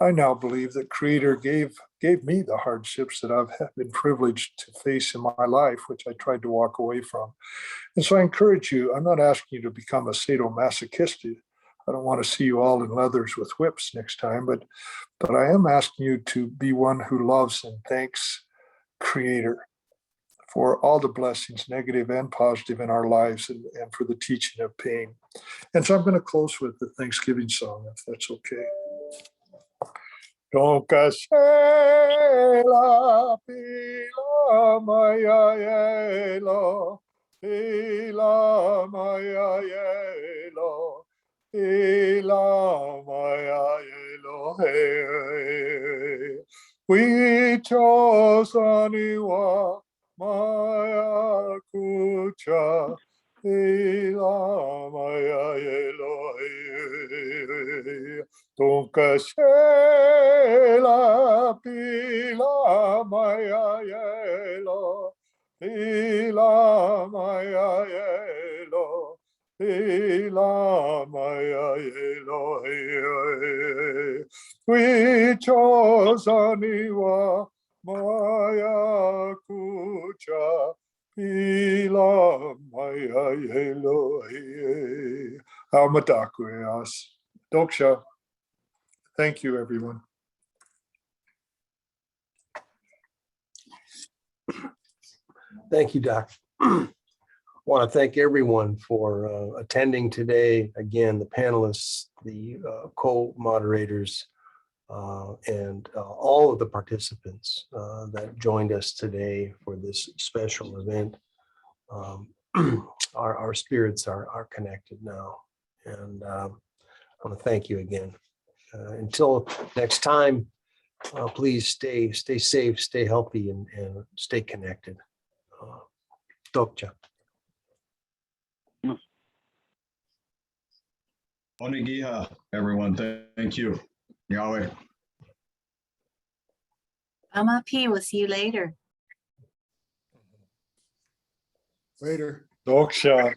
I now believe that Creator gave me the hardships that I've been privileged to face in my life, which I tried to walk away from. And so I encourage you, I'm not asking you to become a sadomasochist. I don't want to see you all in leathers with whips next time, but I am asking you to be one who loves and thanks Creator for all the blessings, negative and positive, in our lives, and for the teaching of pain. And so I'm going to close with the Thanksgiving song, if that's okay. Donka shela pila maya yelo, pila maya yelo, pila maya yelo, hey. We chose aniwa maya kucha, pila maya yelo, hey. Donka shela pila maya yelo, pila maya yelo, pila maya yelo, hey. We chose aniwa maya kucha, pila maya yelo, hey. Almadakweas. Doksha. Thank you, everyone. Thank you, Doc. I want to thank everyone for attending today. Again, the panelists, the co-moderators, and all of the participants that joined us today for this special event. Our spirits are connected now. And I want to thank you again. Until next time, please stay safe, stay healthy, and stay connected. Dokcha. Onigiha, everyone. Thank you. Yahweh. Amapi, we'll see you later. Later. Doksha.